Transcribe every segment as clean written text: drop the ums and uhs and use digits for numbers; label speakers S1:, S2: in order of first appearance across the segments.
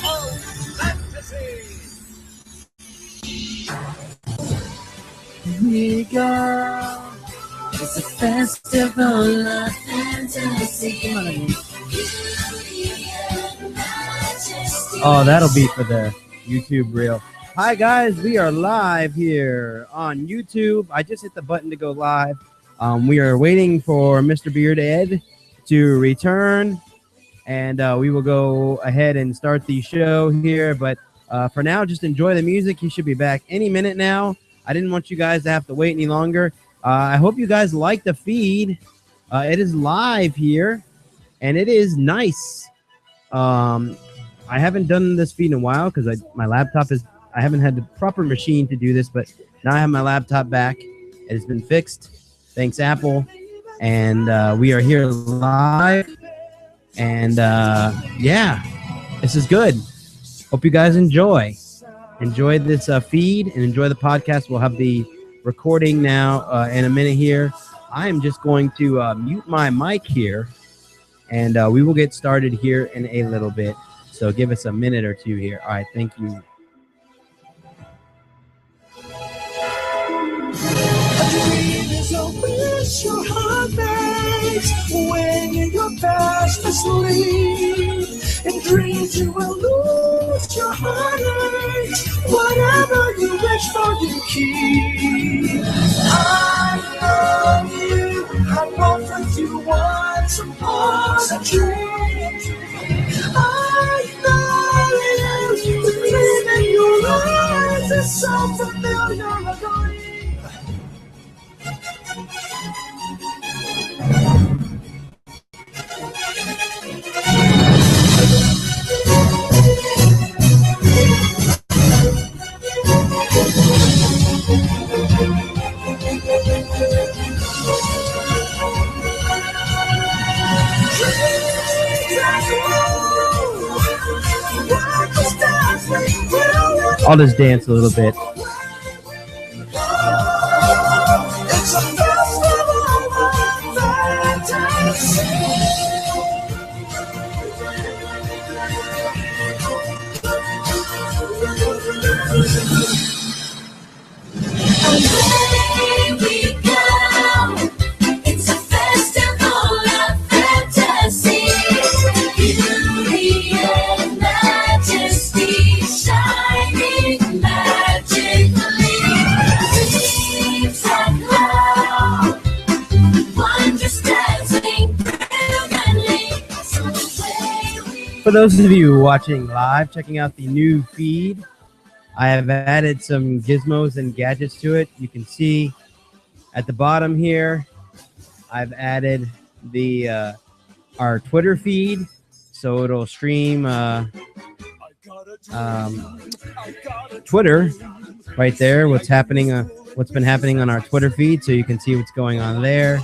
S1: Oh, fantasy!
S2: Here you go. It's a festival of fantasy. Come on. Oh, that'll be for the YouTube reel. Hi, guys. We are live here on YouTube. I just hit the button to go live. We are waiting for Mr. Beard Ed to return, and we will go ahead and start the show here. But for now, just enjoy the music. He should be back any minute now. I didn't want you guys to have to wait any longer. I hope you guys like the feed. It is live here, and it is nice. I haven't done this feed in a while because my laptop is. I haven't had the proper machine to do this, but now I have my laptop back. It has been fixed. Thanks, Apple. And we are here live. And yeah, this is good. Hope you guys enjoy. Enjoy this feed and enjoy the podcast. We'll have the recording now in a minute here. I am just going to mute my mic here, and we will get started here in a little bit. So give us a minute or two here. All right, thank you.
S1: Your heart makes when you're fast asleep. In dreams you will lose your heartache. Whatever you wish for, you keep. I love you. I walked with you once upon a dream. I know you. The gleam in your eyes is so familiar. I know you.
S2: I'll just dance a little bit. For those of you watching live, checking out the new feed, I have added some gizmos and gadgets to it. You can see at the bottom here, I've added the our Twitter feed, so it'll stream Twitter right there. What's happening? What's been happening on our Twitter feed, so you can see what's going on there.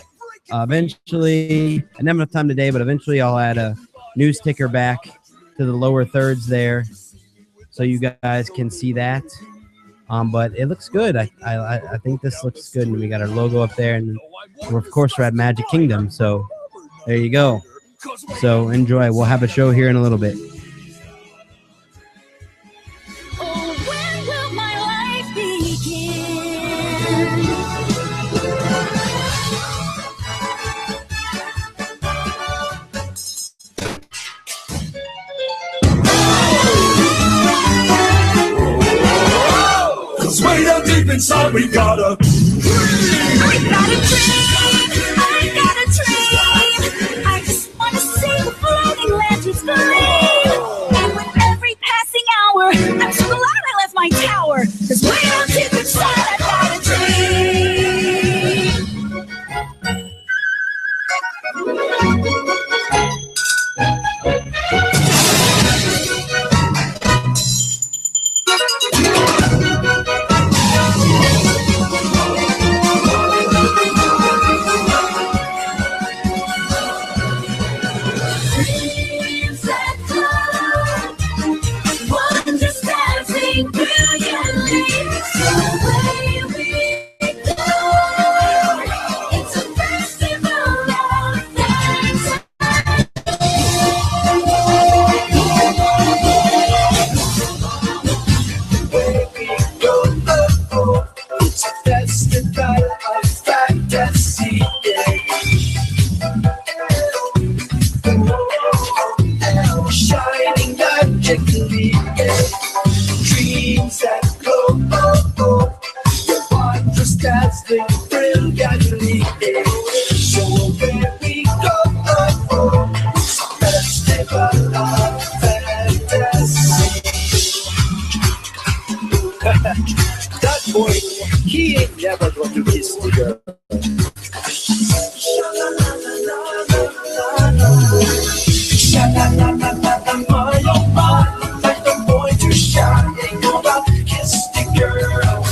S2: Eventually, I didn't have enough time today, but eventually I'll add a news ticker back to the lower thirds there, so you guys can see that. But it looks good. I think this looks good, and we got our logo up there, and of course we're at Magic Kingdom, so there you go. So enjoy. We'll have a show here in a little bit.
S1: Way down deep inside, we got a dream. I got a dream. I got a dream. I just want to see the floating lanterns gleam. And with every passing hour, I'm so glad I left my tower. 'Cause way down deep inside, I got a dream. la la la la, my oh my, like the boy to shine. Ain't no about kiss the girl.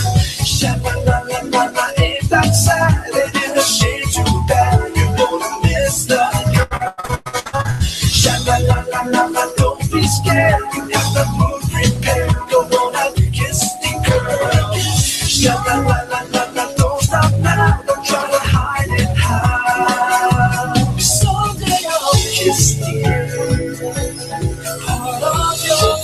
S1: Sha la la la la la, ain't that sad? It ain't a shame too bad. You gonna miss the girl. Sha la la la la la, don't be scared. You got the mood prepared. Go on out, kiss the girl. Sha la la la la la, don't stop now. Don't try to hide it. Someday I'll kiss the heart of your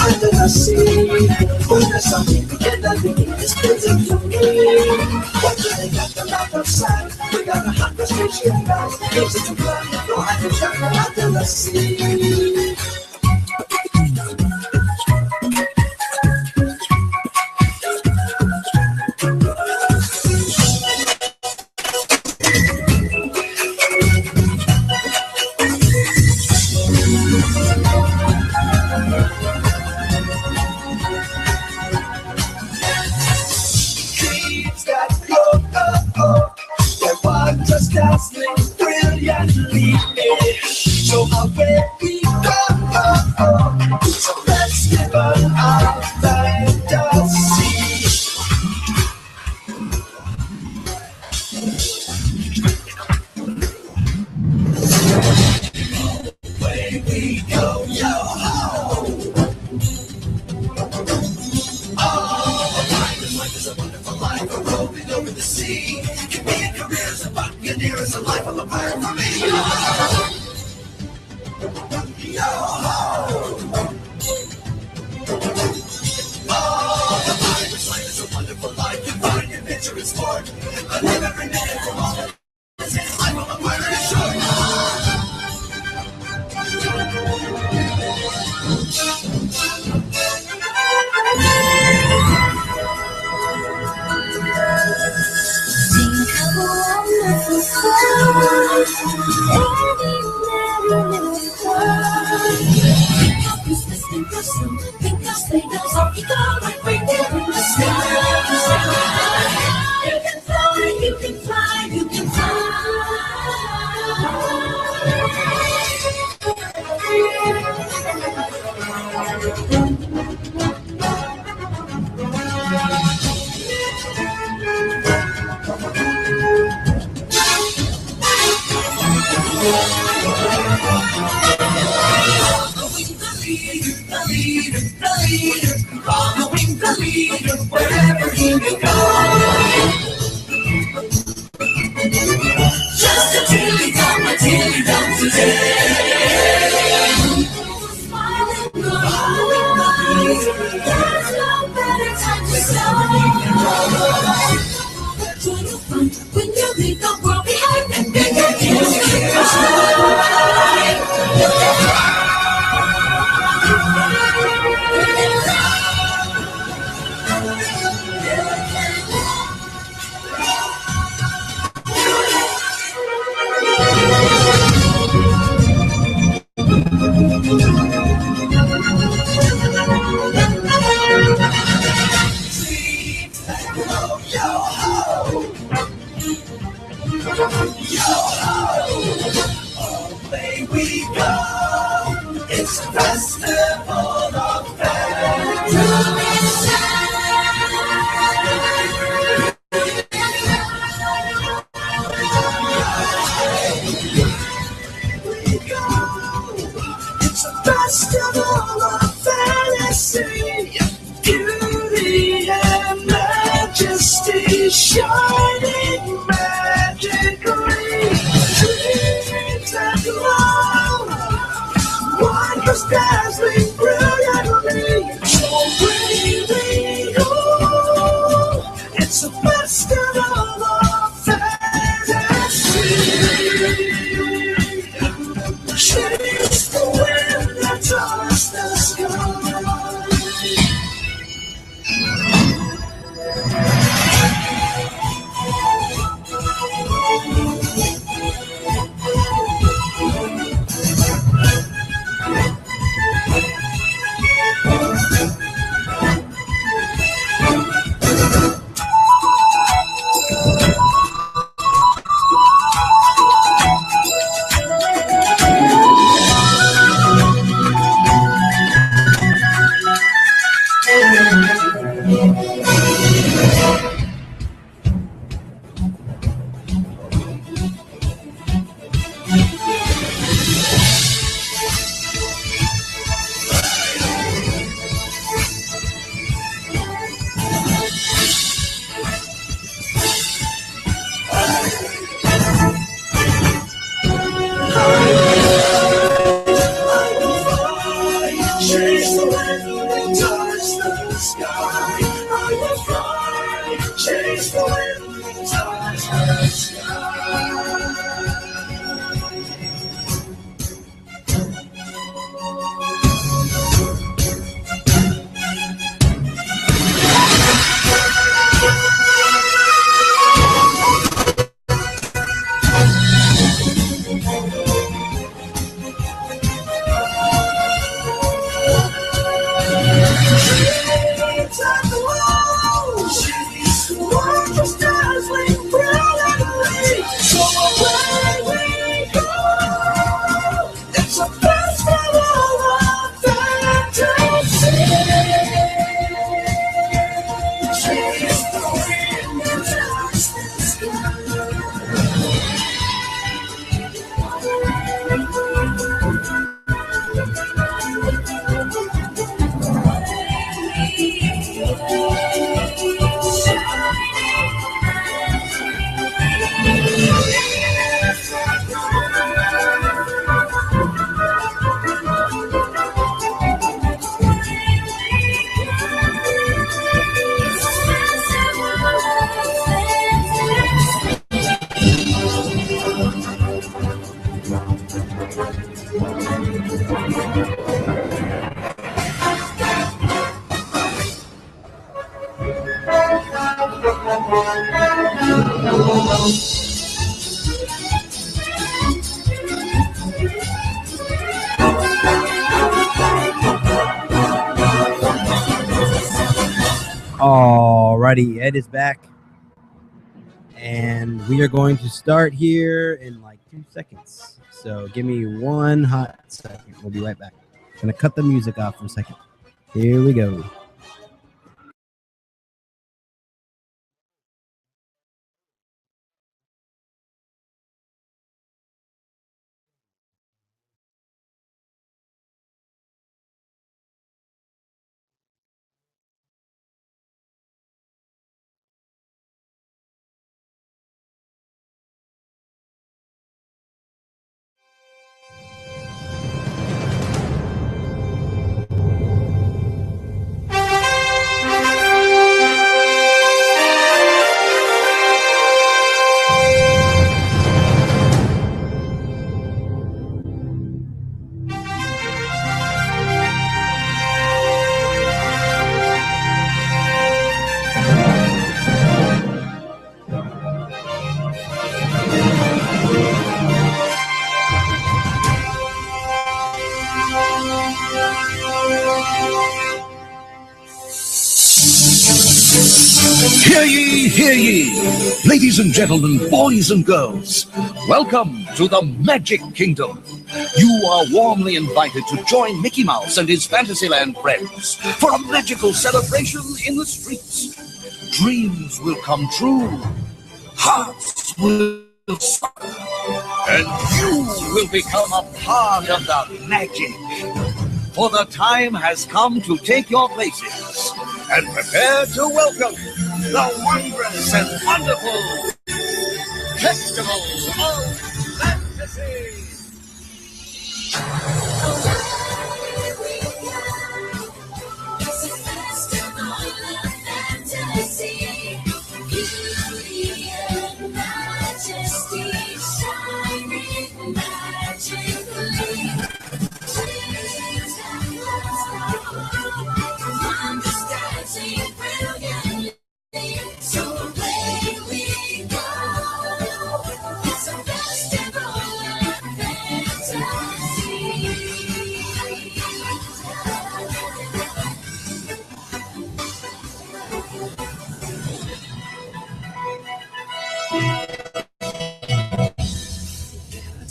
S1: under the sea, when there's something together, it's busy to me. What do they got the mouth outside? We got a hot frustration now. Easy to fly, no I can travel under the sea. Dazzling brilliantly, so away we go. It's a festival of fantasy. Away we go, yo ho! Oh, life is a wonderful life, a rolling over the sea. Can be a career as a buccaneer, as a life of a pirate for me. Yo ho! Oh, the pirate's life is a wonderful life. You find adventure and sport, but live every minute from all the life of a pirate is short.
S3: Think of a wonderful world, any little world. Think of Christmas, think of sun, think of sleigh-bells, all you go like right there in the sky. You can fly, you can fly, you can fly. Following the leader, wherever he may go. Just until he done today. Smiling, following the leader, there's no better time to start. Join the fun when you leave the world behind and bigger is your
S1: Away we go. It's a festival of fantasy. It's a festival of fantasy. Beauty and majesty shining magically. Dreams that glow. Wonders dazzling brilliantly. So away we go. It's a festival of fantasy. Chase the wind that touches the sky.
S2: Alrighty, Ed is back. And we are going to start here in like 2 seconds. So give me one hot second. We'll be right back. I'm going to cut the music off for a second. Here we go.
S1: Hear ye, ladies and gentlemen, boys and girls, welcome to the Magic Kingdom. You are warmly invited to join Mickey Mouse and his Fantasyland friends for a magical celebration in the streets. Dreams will come true, hearts will sparkle, and you will become a part of the magic. For the time has come to take your places and prepare to welcome the wondrous and wonderful Festival of Fantasy.
S3: Away we go. It's a festival of fantasy. Beauty and majesty shining magically. Dreams and love, wonders dancing brilliantly. So away we go. It's a festival of fantasy.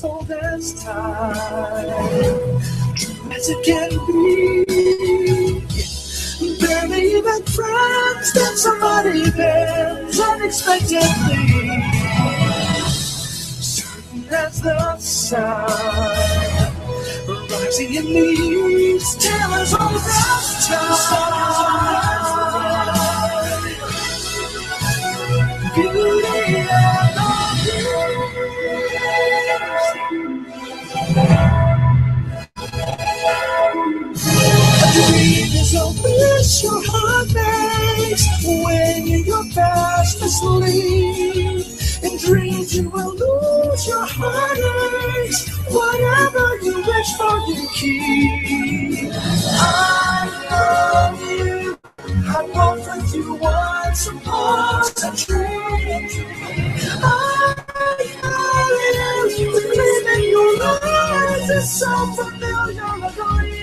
S1: All this time, true as it can be. Barely even friends, then somebody bends unexpectedly. Certain as the sun, rising in the east, terrors all this time. Beauty and dream is a wish your heart makes when you're fast asleep. In dreams you will lose your heartaches. Whatever you wish for, you keep. I love you. I walked with you once upon a dream. I love you. The gleam in your eyes is so familiar, I believe.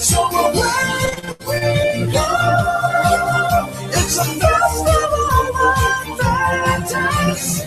S1: So away we go. It's a festival of fantasy.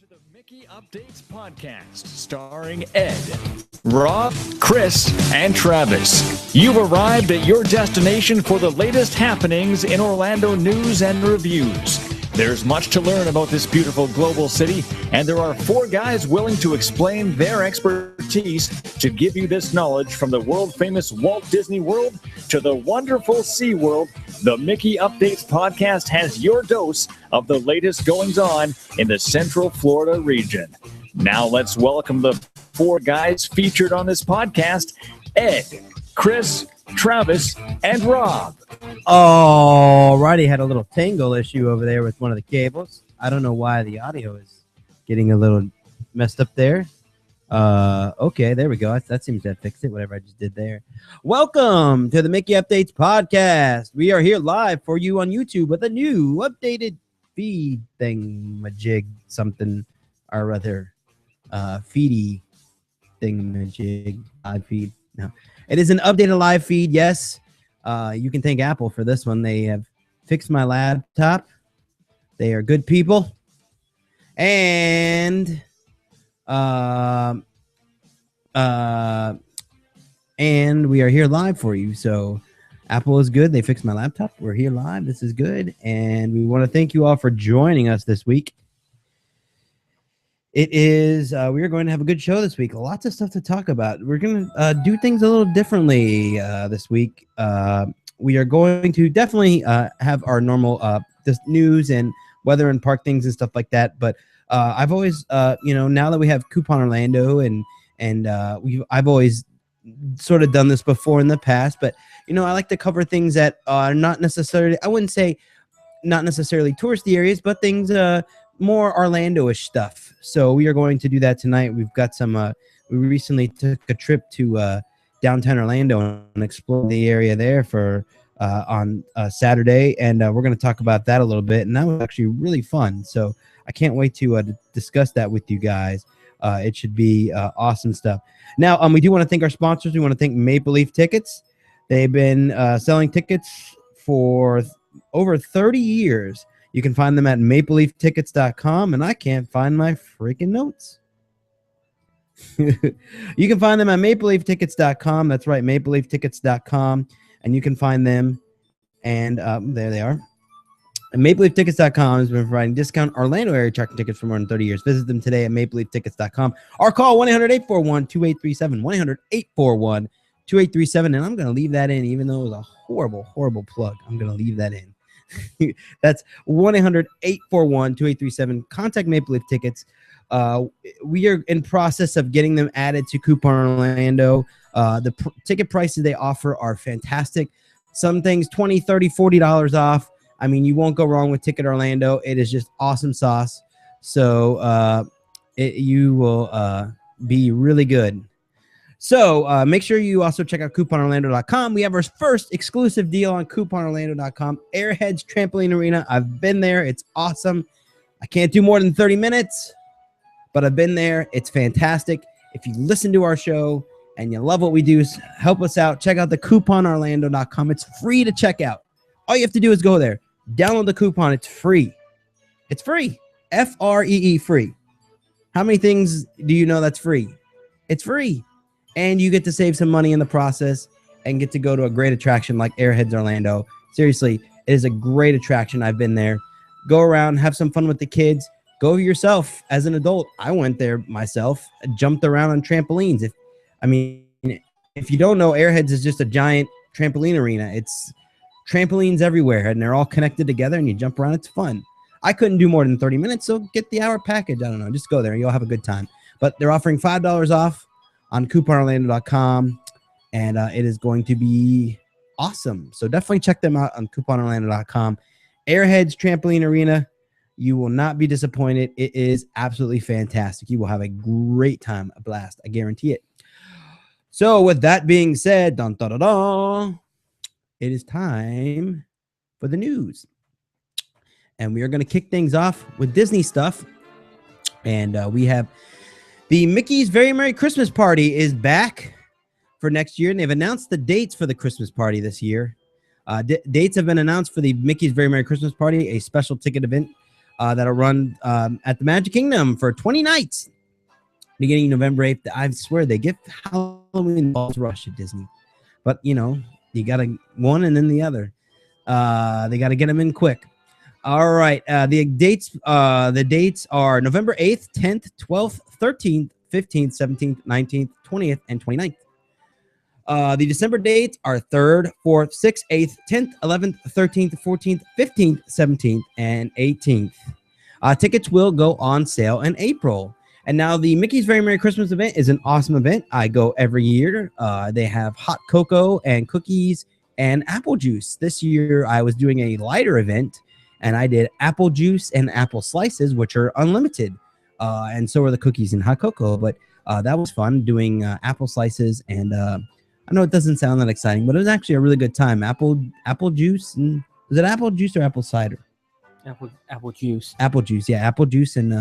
S4: To the Mickey Updates podcast, starring Ed, Rob, Chris, and Travis. You've arrived at your destination for the latest happenings in Orlando news and reviews. There's much to learn about this beautiful global city, and there are 4 guys willing to explain their expertise to give you this knowledge from the world-famous Walt Disney World to the wonderful Sea World. The Mickey Updates podcast has your dose of the latest goings-on in the Central Florida region. Now let's welcome the 4 guys featured on this podcast, Ed, Chris, Travis, and Rob.
S2: Alrighty, had a little tangle issue over there with one of the cables. I don't know why the audio is getting a little messed up there. Okay, there we go. That seems to have fixed it, whatever I just did there. Welcome to the Mickey Updates podcast. We are here live for you on YouTube with a new updated feed thing-majig something or other. Feedy thing-majig, live feed. No. It is an updated live feed, yes. You can thank Apple for this one. They have fixed my laptop. They are good people. And we are here live for you. So Apple is good. They fixed my laptop. We're here live. This is good. And we want to thank you all for joining us this week. It is, we are going to have a good show this week. Lots of stuff to talk about. We're going to do things a little differently this week. We are going to definitely have our normal this news and weather and park things and stuff like that. But I've always, now that we have Coupon Orlando and I've always sort of done this before in the past. But, I like to cover things that are not necessarily, I wouldn't say not necessarily touristy areas, but things more Orlando-ish stuff. So we are going to do that tonight. We've got some we recently took a trip to downtown Orlando and explored the area there for on Saturday, and we're going to talk about that a little bit, and that was actually really fun. So I can't wait to discuss that with you guys. It should be awesome stuff. Now, we do want to thank our sponsors. We want to thank Maple Leaf Tickets. They've been selling tickets for over 30 years. You can find them at mapleleaftickets.com, and I can't find my freaking notes. You can find them at mapleleaftickets.com. That's right, mapleleaftickets.com, and you can find them, and there they are. And mapleleaftickets.com has been providing discount Orlando area tracking tickets for more than 30 years. Visit them today at mapleleaftickets.com or call 1-800-841-2837, 1-800-841-2837, and I'm going to leave that in, even though it was a horrible, horrible plug. I'm going to leave that in. That's 1-800-841-2837. Contact Maple Leaf Tickets. We are in process of getting them added to Coupon Orlando. The ticket prices they offer are fantastic. Some things $20, $30, $40 off. I mean, you won't go wrong with Ticket Orlando. It is just awesome sauce. So you will be really good. So make sure you also check out couponorlando.com. We have our first exclusive deal on couponorlando.com. Airheads Trampoline Arena. I've been there. It's awesome. I can't do more than 30 minutes, but I've been there. It's fantastic. If you listen to our show and you love what we do, help us out. Check out the couponorlando.com. It's free to check out. All you have to do is go there. Download the coupon. It's free. It's free. Free. Free. How many things do you know that's free? It's free. And you get to save some money in the process and get to go to a great attraction like Airheads Orlando. Seriously, it is a great attraction. I've been there. Go around, have some fun with the kids. Go yourself as an adult. I went there myself, jumped around on trampolines. If you don't know, Airheads is just a giant trampoline arena. It's trampolines everywhere, and they're all connected together, and you jump around. It's fun. I couldn't do more than 30 minutes, so get the hour package. I don't know. Just go there, and you'll have a good time. But they're offering $5 off on couponorlando.com, and it is going to be awesome. So definitely check them out on couponorlando.com. Airheads Trampoline Arena. You will not be disappointed. It is absolutely fantastic. You will have a great time, a blast. I guarantee it. So with that being said, dun, dun, dun, dun, it is time for the news. And we are going to kick things off with Disney stuff. And we have the Mickey's Very Merry Christmas Party is back for next year. And they've announced the dates for the Christmas party this year. Dates have been announced for the Mickey's Very Merry Christmas Party, a special ticket event that'll run at the Magic Kingdom for 20 nights, beginning November 8th. I swear they get Halloween balls rush at Disney. but you know, you got to one and then the other. They got to get them in quick. All right. The dates are November 8th, 10th, 12th, 13th, 15th, 17th, 19th, 20th, and 29th. The December dates are 3rd, 4th, 6th, 8th, 10th, 11th, 13th, 14th, 15th, 17th, and 18th. Tickets will go on sale in April. And now the Mickey's Very Merry Christmas event is an awesome event. I go every year. They have hot cocoa and cookies and apple juice. This year I was doing a lighter event, and I did apple juice and apple slices, which are unlimited. And so are the cookies and hot cocoa. But that was fun doing apple slices. And I know it doesn't sound that exciting, but it was actually a really good time. Apple juice. And was it apple juice or apple cider?
S5: Apple juice.
S2: Apple juice. Yeah, apple juice and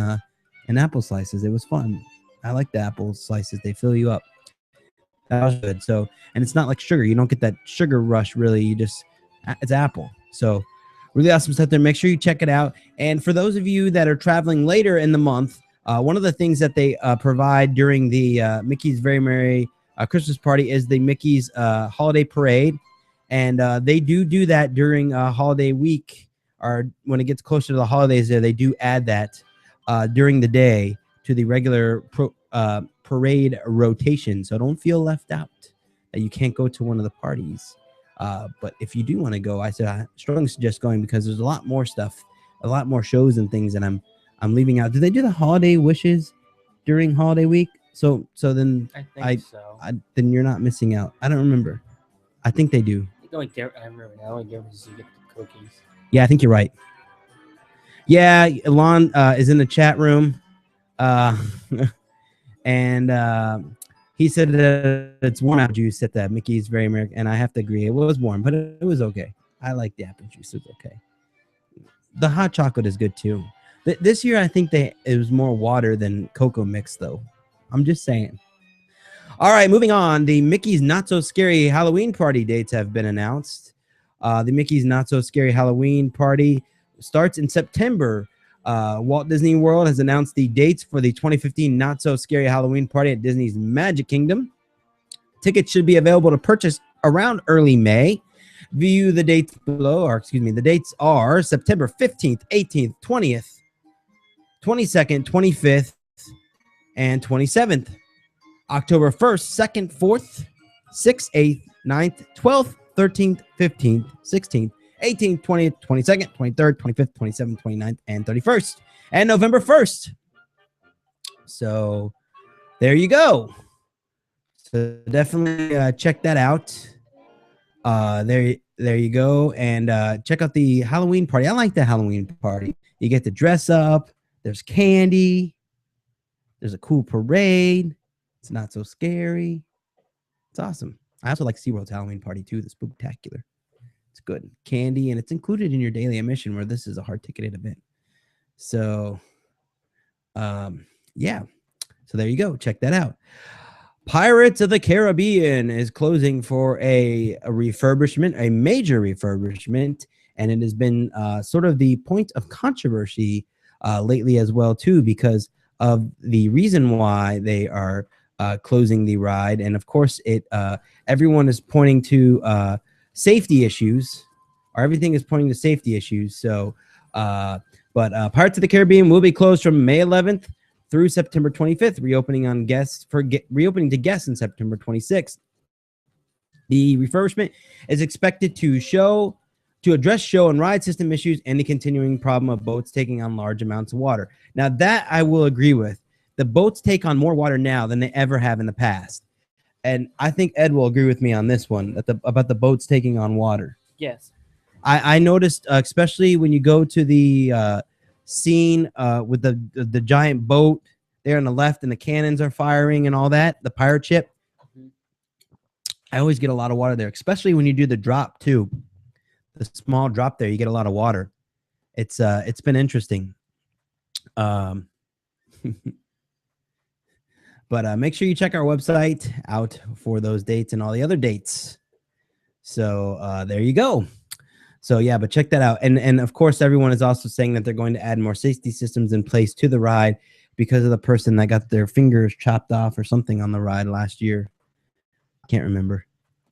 S2: apple slices. It was fun. I like the apple slices. They fill you up. That was good. So, and it's not like sugar. You don't get that sugar rush really. You just, it's apple. So really awesome stuff there. Make sure you check it out. And for those of you that are traveling later in the month, one of the things that they provide during the Mickey's Very Merry Christmas party is the Mickey's holiday parade. And they do that during holiday week, or when it gets closer to the holidays there, they do add that during the day to the regular parade rotation. So don't feel left out that you can't go to one of the parties. But if you do want to go, I strongly suggest going, because there's a lot more stuff, a lot more shows and things that I'm leaving out. Did they do the holiday wishes during holiday week? So then
S5: I think so.
S2: Then you're not missing out. I don't remember. I think they do.
S5: I remember now. The only difference is you get the cookies.
S2: Yeah, I think you're right. Yeah, Elon is in the chat room. And he said that it's warm apple juice at the Mickey's Very Merry, and I have to agree. It was warm, but it was okay. I like the apple juice. It was okay. The hot chocolate is good too. This year, I think it was more water than cocoa mix, though. I'm just saying. All right, moving on. The Mickey's Not So Scary Halloween party dates have been announced. The Mickey's Not So Scary Halloween party starts in September. Walt Disney World has announced the dates for the 2015 Not So Scary Halloween party at Disney's Magic Kingdom. Tickets should be available to purchase around early May. View the dates below, or excuse me, the dates are September 15th, 18th, 20th, 22nd, 25th, and 27th. October 1st, 2nd, 4th, 6th, 8th, 9th, 12th, 13th, 15th, 16th, 18th, 20th, 22nd, 23rd, 25th, 27th, 29th, and 31st. And November 1st. So there you go. So definitely check that out. There you go. And check out the Halloween party. I like the Halloween party. You get to dress up. There's candy. There's a cool parade. It's not so scary. It's awesome. I also like SeaWorld's Halloween party too, the Spooktacular. It's good. Candy, and it's included in your daily admission, where this is a hard ticketed event. So, yeah. So there you go. Check that out. Pirates of the Caribbean is closing for a refurbishment, a major refurbishment, and it has been sort of the point of controversy lately as well too, because of the reason why they are closing the ride. And of course, everyone is pointing to safety issues, or everything is pointing to safety issues. So, but Pirates of the Caribbean will be closed from May 11th through September 25th, reopening to guests in September 26th. The refurbishment is expected to address show and ride system issues and the continuing problem of boats taking on large amounts of water. Now that I will agree with. The boats take on more water now than they ever have in the past. And I think Ed will agree with me on this one, about the boats taking on water.
S5: Yes.
S2: I noticed, especially when you go to the scene with the giant boat there on the left and the cannons are firing and all that, the pirate ship.
S5: Mm-hmm.
S2: I always get a lot of water there, especially when you do the drop too. The small drop there, you get a lot of water. It's been interesting. But make sure you check our website out for those dates and all the other dates. So there you go. So yeah, but check that out. And of course, everyone is also saying that they're going to add more safety systems in place to the ride because of the person that got their fingers chopped off or something on the ride last year. I can't remember.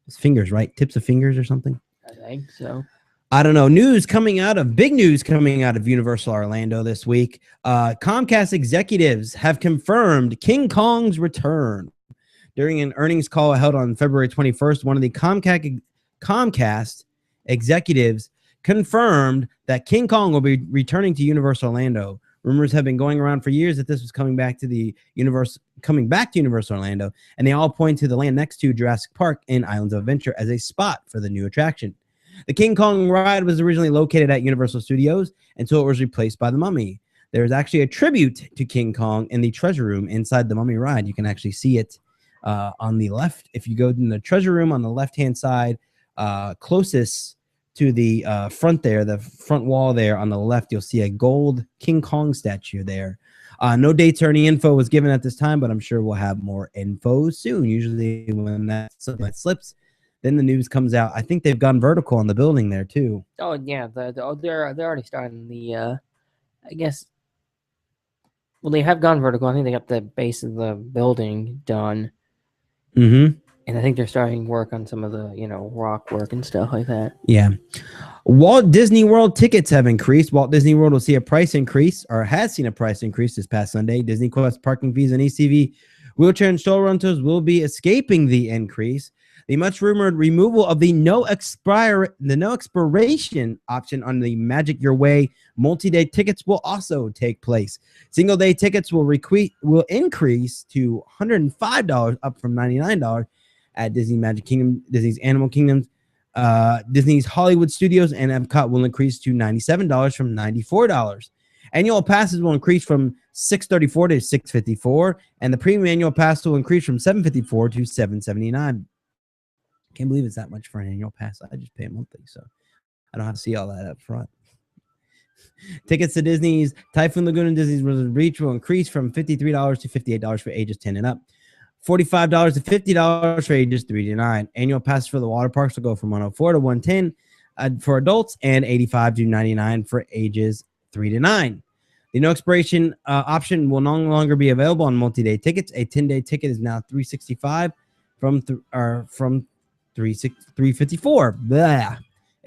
S2: His fingers, right? Tips of fingers or something.
S5: I think so.
S2: I don't know. Big news coming out of Universal Orlando this week. Comcast executives have confirmed King Kong's return. During an earnings call held on February 21st, one of the Comcast executives confirmed that King Kong will be returning to Universal Orlando. Rumors have been going around for years that this was coming back to Universal Orlando, and they all point to the land next to Jurassic Park in Islands of Adventure as a spot for the new attraction. The King Kong ride was originally located at Universal Studios until it was replaced by the Mummy. There is actually a tribute to King Kong in the treasure room inside the Mummy ride. You can actually see it on the left. If you go in the treasure room on the left-hand side, closest to the front there, the front wall there on the left, you'll see a gold King Kong statue there. No dates or any info was given at this time, but I'm sure we'll have more info soon. Usually when that slips, then the news comes out. I think they've gone vertical on the building there too.
S5: Oh yeah, they're already starting the. I guess. Well, they have gone vertical. I think they got the base of the building done.
S2: Mm-hmm.
S5: And I think they're starting work on some of the, rock work and stuff like that.
S2: Yeah. Walt Disney World tickets have increased. Walt Disney World will see a price increase, or has seen a price increase this past Sunday. Disney Quest parking fees and ECV wheelchair and stroller rentals will be escaping the increase. The much rumored removal of the no expiration option on the Magic Your Way multi-day tickets will also take place. Single-day tickets will increase to $105, up from $99 at Disney Magic Kingdom, Disney's Animal Kingdoms. Disney's Hollywood Studios and Epcot will increase to $97 from $94. Annual passes will increase from $634 to $654, and the premium annual pass will increase from $754 to $779. Can't believe it's that much for an annual pass. I just pay monthly, so I don't have to see all that up front. Tickets to Disney's Typhoon Lagoon and Disney's Blizzard Beach will increase from $53 to $58 for ages 10 and up. $45 to $50 for ages 3 to 9. Annual passes for the water parks will go from $104 to $110 for adults, and $85 to $99 for ages 3 to 9. The no expiration option will no longer be available on multi-day tickets. A 10-day ticket is now $365 from $354. Blah.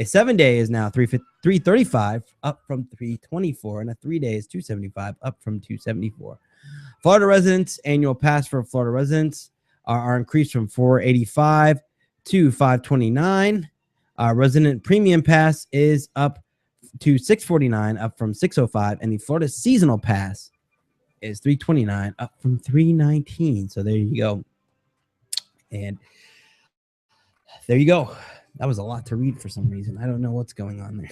S2: A 7-day is now $335, up from $324, and a 3-day is $275, up from $274. Florida residents, annual pass for Florida residents are increased from $485 to $529. Resident premium pass is up to $649, up from $605, and the Florida seasonal pass is $329, up from $319. So there you go. And there you go. That was a lot to read for some reason. I don't know what's going on there.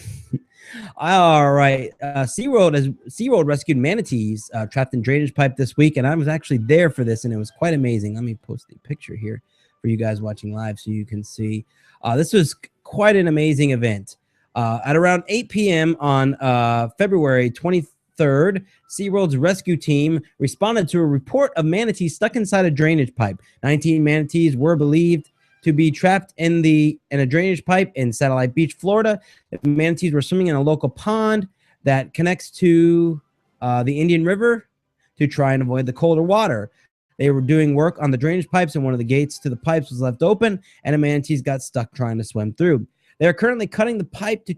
S2: All right. SeaWorld rescued manatees trapped in drainage pipe this week, and I was actually there for this, and it was quite amazing. Let me post a picture here for you guys watching live so you can see. This was quite an amazing event. At around 8 p.m. on February 23rd, SeaWorld's rescue team responded to a report of manatees stuck inside a drainage pipe. 19 manatees were believed to be trapped in a drainage pipe in Satellite Beach, Florida. The manatees were swimming in a local pond that connects to the Indian River to try and avoid the colder water. They were doing work on the drainage pipes, and one of the gates to the pipes was left open, and the manatees got stuck trying to swim through. They're currently cutting the pipe to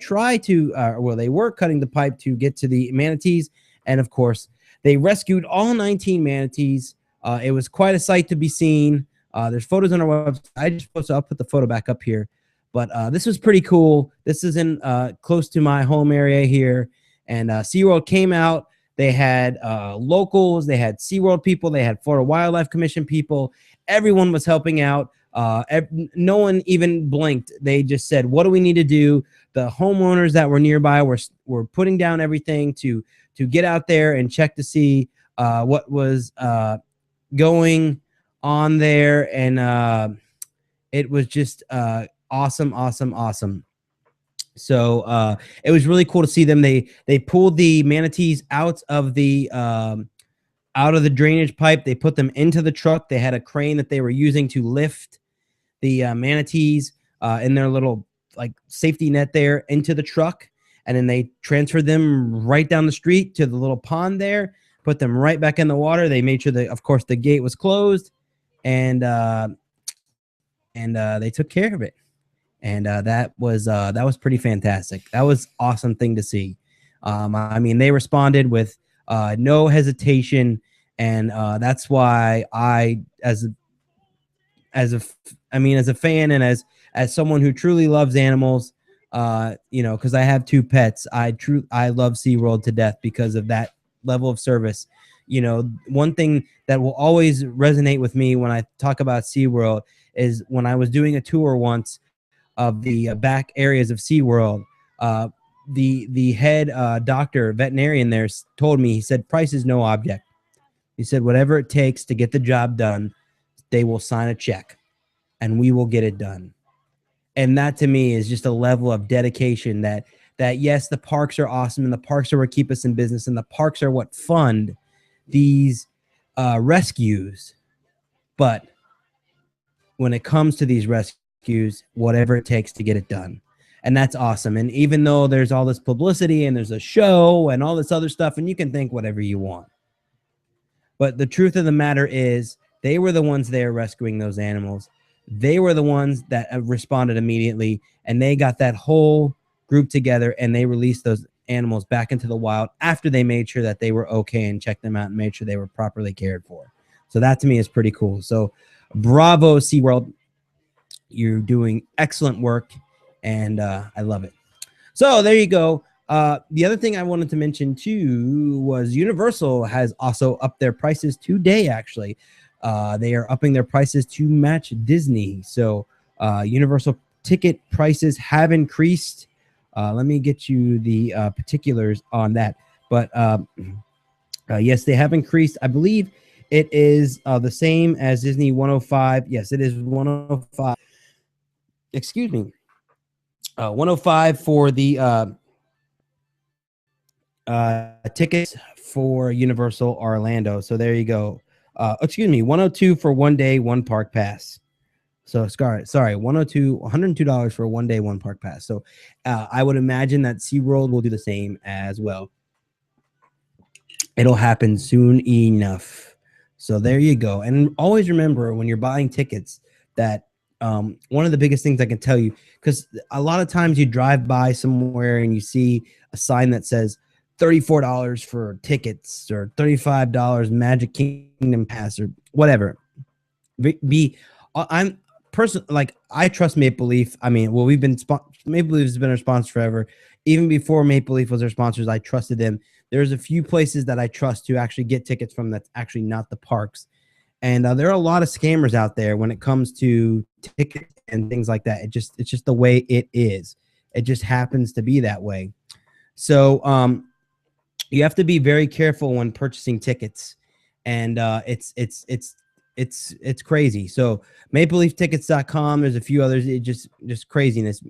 S2: they were cutting the pipe to get to the manatees, and of course, they rescued all 19 manatees. It was quite a sight to be seen. There's photos on our website. I'll put the photo back up here. But this was pretty cool. This is in close to my home area here. And SeaWorld came out. They had locals. They had SeaWorld people. They had Florida Wildlife Commission people. Everyone was helping out. No one even blinked. They just said, what do we need to do? The homeowners that were nearby were putting down everything to get out there and check to see what was going on there, and it was just awesome. So it was really cool to see them. They pulled the manatees out of the drainage pipe. They put them into the truck. They had a crane that they were using to lift the manatees in their little safety net there into the truck, and then they transferred them right down the street to the little pond there, put them right back in the water. They made sure that, of course, the gate was closed. And and they took care of it. And that was pretty fantastic. That was awesome thing to see. I mean, they responded with no hesitation, and that's why I, as a fan and as someone who truly loves animals, because I have 2 pets, I love SeaWorld to death because of that level of service. One thing that will always resonate with me when I talk about SeaWorld is when I was doing a tour once of the back areas of SeaWorld. The head doctor, veterinarian there told me, he said, price is no object. He said, whatever it takes to get the job done, they will sign a check and we will get it done. And that to me is just a level of dedication that yes, the parks are awesome and the parks are what keep us in business and the parks are what fund these rescues. But when it comes to these rescues, whatever it takes to get it done. And that's awesome. And even though there's all this publicity and there's a show and all this other stuff, and you can think whatever you want, but the truth of the matter is they were the ones there rescuing those animals. They were the ones that responded immediately, and they got that whole group together and they released those animals back into the wild after they made sure that they were okay and checked them out and made sure they were properly cared for. So that to me is pretty cool. So bravo, SeaWorld. You're doing excellent work, and I love it. So there you go. The other thing I wanted to mention too was Universal has also upped their prices today. Actually, they are upping their prices to match Disney. So Universal ticket prices have increased. Let me get you the particulars on that. But yes, they have increased. I believe it is the same as Disney, 105. Yes, it is 105. Excuse me. 105 for the tickets for Universal Orlando. So there you go. Excuse me, 102 for 1 day, 1 park pass. So sorry, $102 for a 1 day, 1 park pass. So I would imagine that SeaWorld will do the same as well. It'll happen soon enough. So there you go. And always remember when you're buying tickets that one of the biggest things I can tell you, because a lot of times you drive by somewhere and you see a sign that says $34 for tickets or $35 Magic Kingdom pass or whatever. I'm personally, like, I trust Maple Leaf. I mean, well, Maple Leaf has been our sponsor forever. Even before Maple Leaf was our sponsors, I trusted them. There's a few places that I trust to actually get tickets from that's actually not the parks. And there are a lot of scammers out there when it comes to tickets and things like that. It's just the way it is. It just happens to be that way. So you have to be very careful when purchasing tickets, and it's crazy. So MapleLeafTickets.com. There's a few others. It just craziness.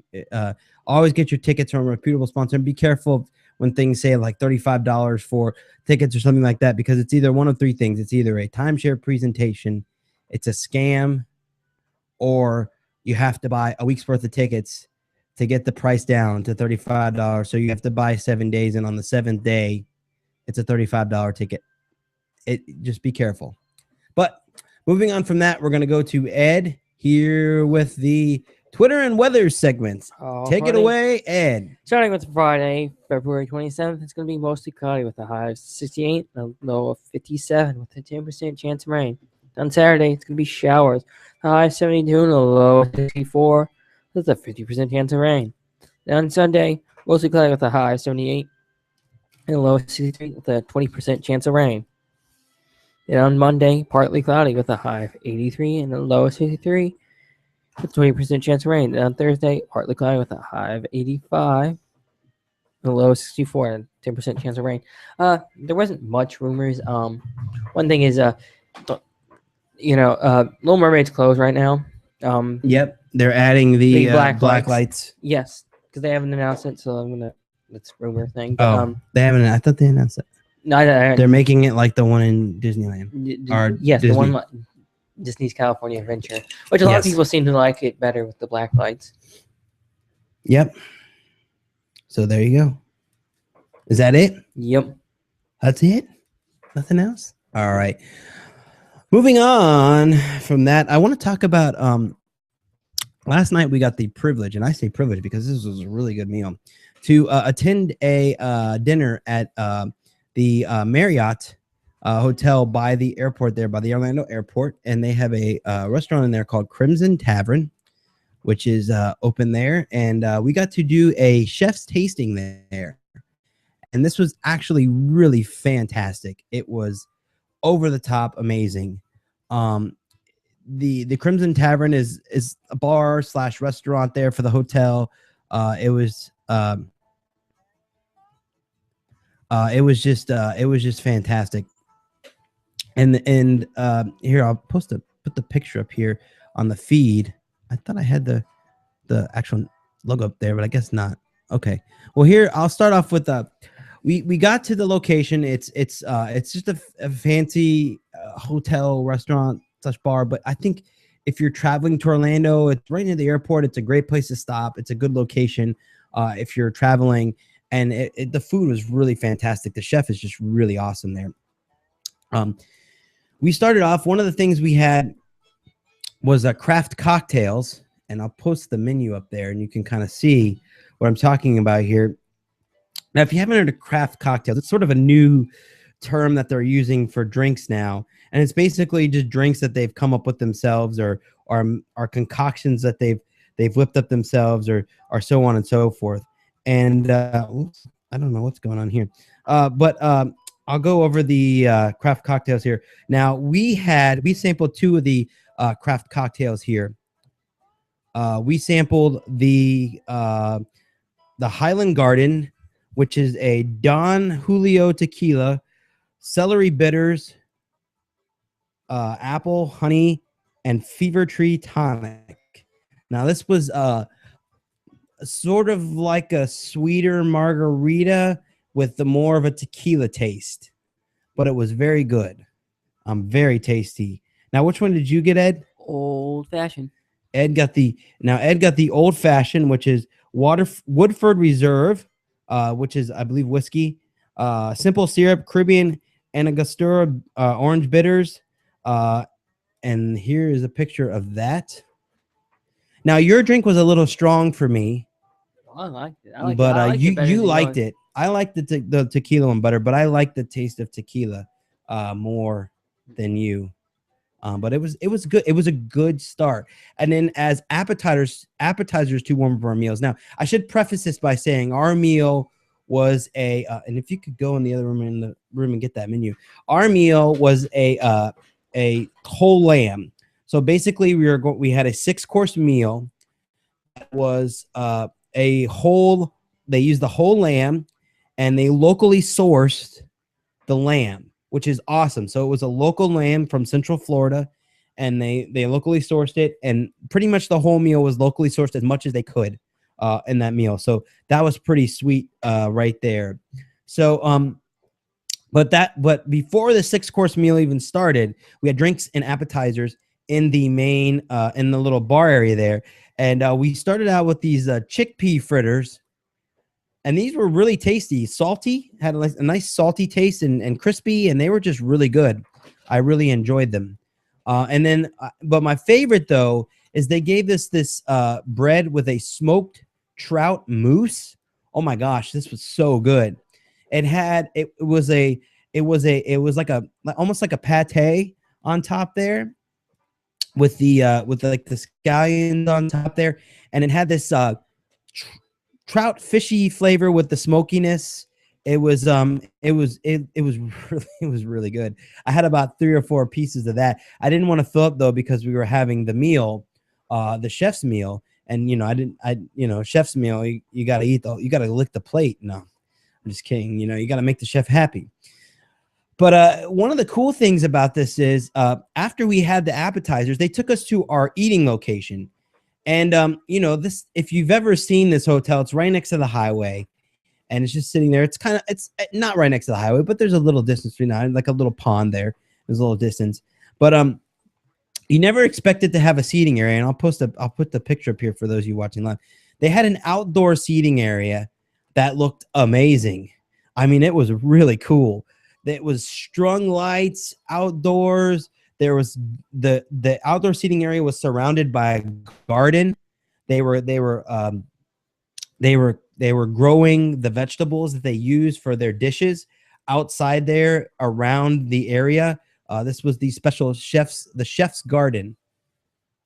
S2: Always get your tickets from a reputable sponsor, and be careful when things say like $35 for tickets or something like that, because it's either one of 3 things. It's either a timeshare presentation, it's a scam, or you have to buy a week's worth of tickets to get the price down to $35. So you have to buy 7 days, and on the 7th day, it's a $35 ticket. Just be careful. But moving on from that, we're going to go to Ed here with the Twitter and weather segments. Take it away, Ed.
S5: Starting with Friday, February 27th, it's going to be mostly cloudy with a high of 68 and a low of 57 with a 10% chance of rain. On Saturday, it's going to be showers. A high of 72 and a low of 64 with a 50% chance of rain. Then on Sunday, mostly cloudy with a high of 78 and a low of 63 with a 20% chance of rain. Then on Monday, partly cloudy with a high of 83 and a low of 63 with 20% chance of rain. Then on Thursday, partly cloudy with a high of 85 and a low of 64 and 10% chance of rain. There wasn't much rumors. One thing is, Little Mermaid's closed right now.
S2: Yep, they're adding the black lights.
S5: Yes, because they haven't announced it, so that's rumor thing. But,
S2: they haven't. I thought they announced it.
S5: No,
S2: they're making it like the one in Disneyland.
S5: Yes,
S2: Disney.
S5: the one Disney's California Adventure, which a lot of people seem to like it better with the black lights.
S2: Yep. So there you go. Is that it?
S5: Yep.
S2: That's it? Nothing else? All right. Moving on from that, I want to talk about last night we got the privilege, and I say privilege because this was a really good meal, to attend a dinner at the Marriott hotel by the airport there, by the Orlando airport, and they have a restaurant in there called Crimson Tavern, which is open there, and we got to do a chef's tasting there, and this was actually really fantastic. It was over the top amazing. The Crimson Tavern is a bar / restaurant there for the hotel. It was just fantastic. And here I'll put the picture up here on the feed. I thought I had the actual logo up there, but I guess not. Okay. Well, here I'll start off with we got to the location. It's just a fancy hotel restaurant / bar, but I think if you're traveling to Orlando, it's right near the airport. It's a great place to stop. It's a good location if you're traveling, and the food was really fantastic. The chef is just really awesome there. We started off, one of the things we had was craft cocktails, and I'll post the menu up there, and you can kind of see what I'm talking about here. Now, if you haven't heard of craft cocktails, it's sort of a new term that they're using for drinks now, and it's basically just drinks that they've come up with themselves, or concoctions that they've whipped up themselves, or so on and so forth. And oops, I don't know what's going on here, but I'll go over the craft cocktails here. Now, we sampled two of the craft cocktails here. We sampled the Highland Garden, which is a Don Julio tequila, celery bitters, apple, honey, and fever tree tonic. Now, this was sort of like a sweeter margarita with the more of a tequila taste, but it was very good. Very tasty. Now, which one did you get, Ed?
S5: Old fashioned.
S2: Ed got the old fashioned, which is Woodford Reserve, which is, I believe, whiskey, simple syrup, Caribbean Angostura orange bitters, and here is a picture of that. Now, your drink was a little strong for me.
S5: I liked it.
S2: You liked it. I liked the tequila one better, but I like the taste of tequila more than you. But it was good. It was a good start. And then as appetizers to warm up our meals. Now, I should preface this by saying our meal was and if you could go in the other room and get that menu. Our meal was a whole lamb. So basically we had a 6-course meal that was they used the whole lamb, and they locally sourced the lamb, which is awesome. So it was a local lamb from Central Florida, and they locally sourced it, and pretty much the whole meal was locally sourced as much as they could in that meal. So that was pretty sweet right there. So but before the 6-course meal even started, we had drinks and appetizers in the main in the little bar area there, and we started out with these chickpea fritters. And these were really tasty, salty, had a nice salty taste and crispy, and they were just really good. I really enjoyed them. And then, but my favorite though is they gave us this bread with a smoked trout mousse. Oh my gosh, this was so good. It was like almost like a pate on top there, with the scallions on top there, and it had this trout fishy flavor with the smokiness. It was really good. I had about 3 or 4 pieces of that. I didn't want to fill up though, because we were having the meal, the chef's meal, and chef's meal, you got to eat you got to lick the plate. No, I'm just kidding. You got to make the chef happy. But one of the cool things about this is after we had the appetizers, they took us to our eating location. And, this, if you've ever seen this hotel, it's right next to the highway, and it's just sitting there. It's not right next to the highway, but there's a little distance between that, like a little pond there. There's a little distance, but you never expected to have a seating area. And I'll put the picture up here for those of you watching live. They had an outdoor seating area that looked amazing. I mean, it was really cool. It was strung lights outdoors. There was the outdoor seating area was surrounded by a garden, They were they were growing the vegetables that they use for their dishes outside there around the area. This was the special the chef's garden.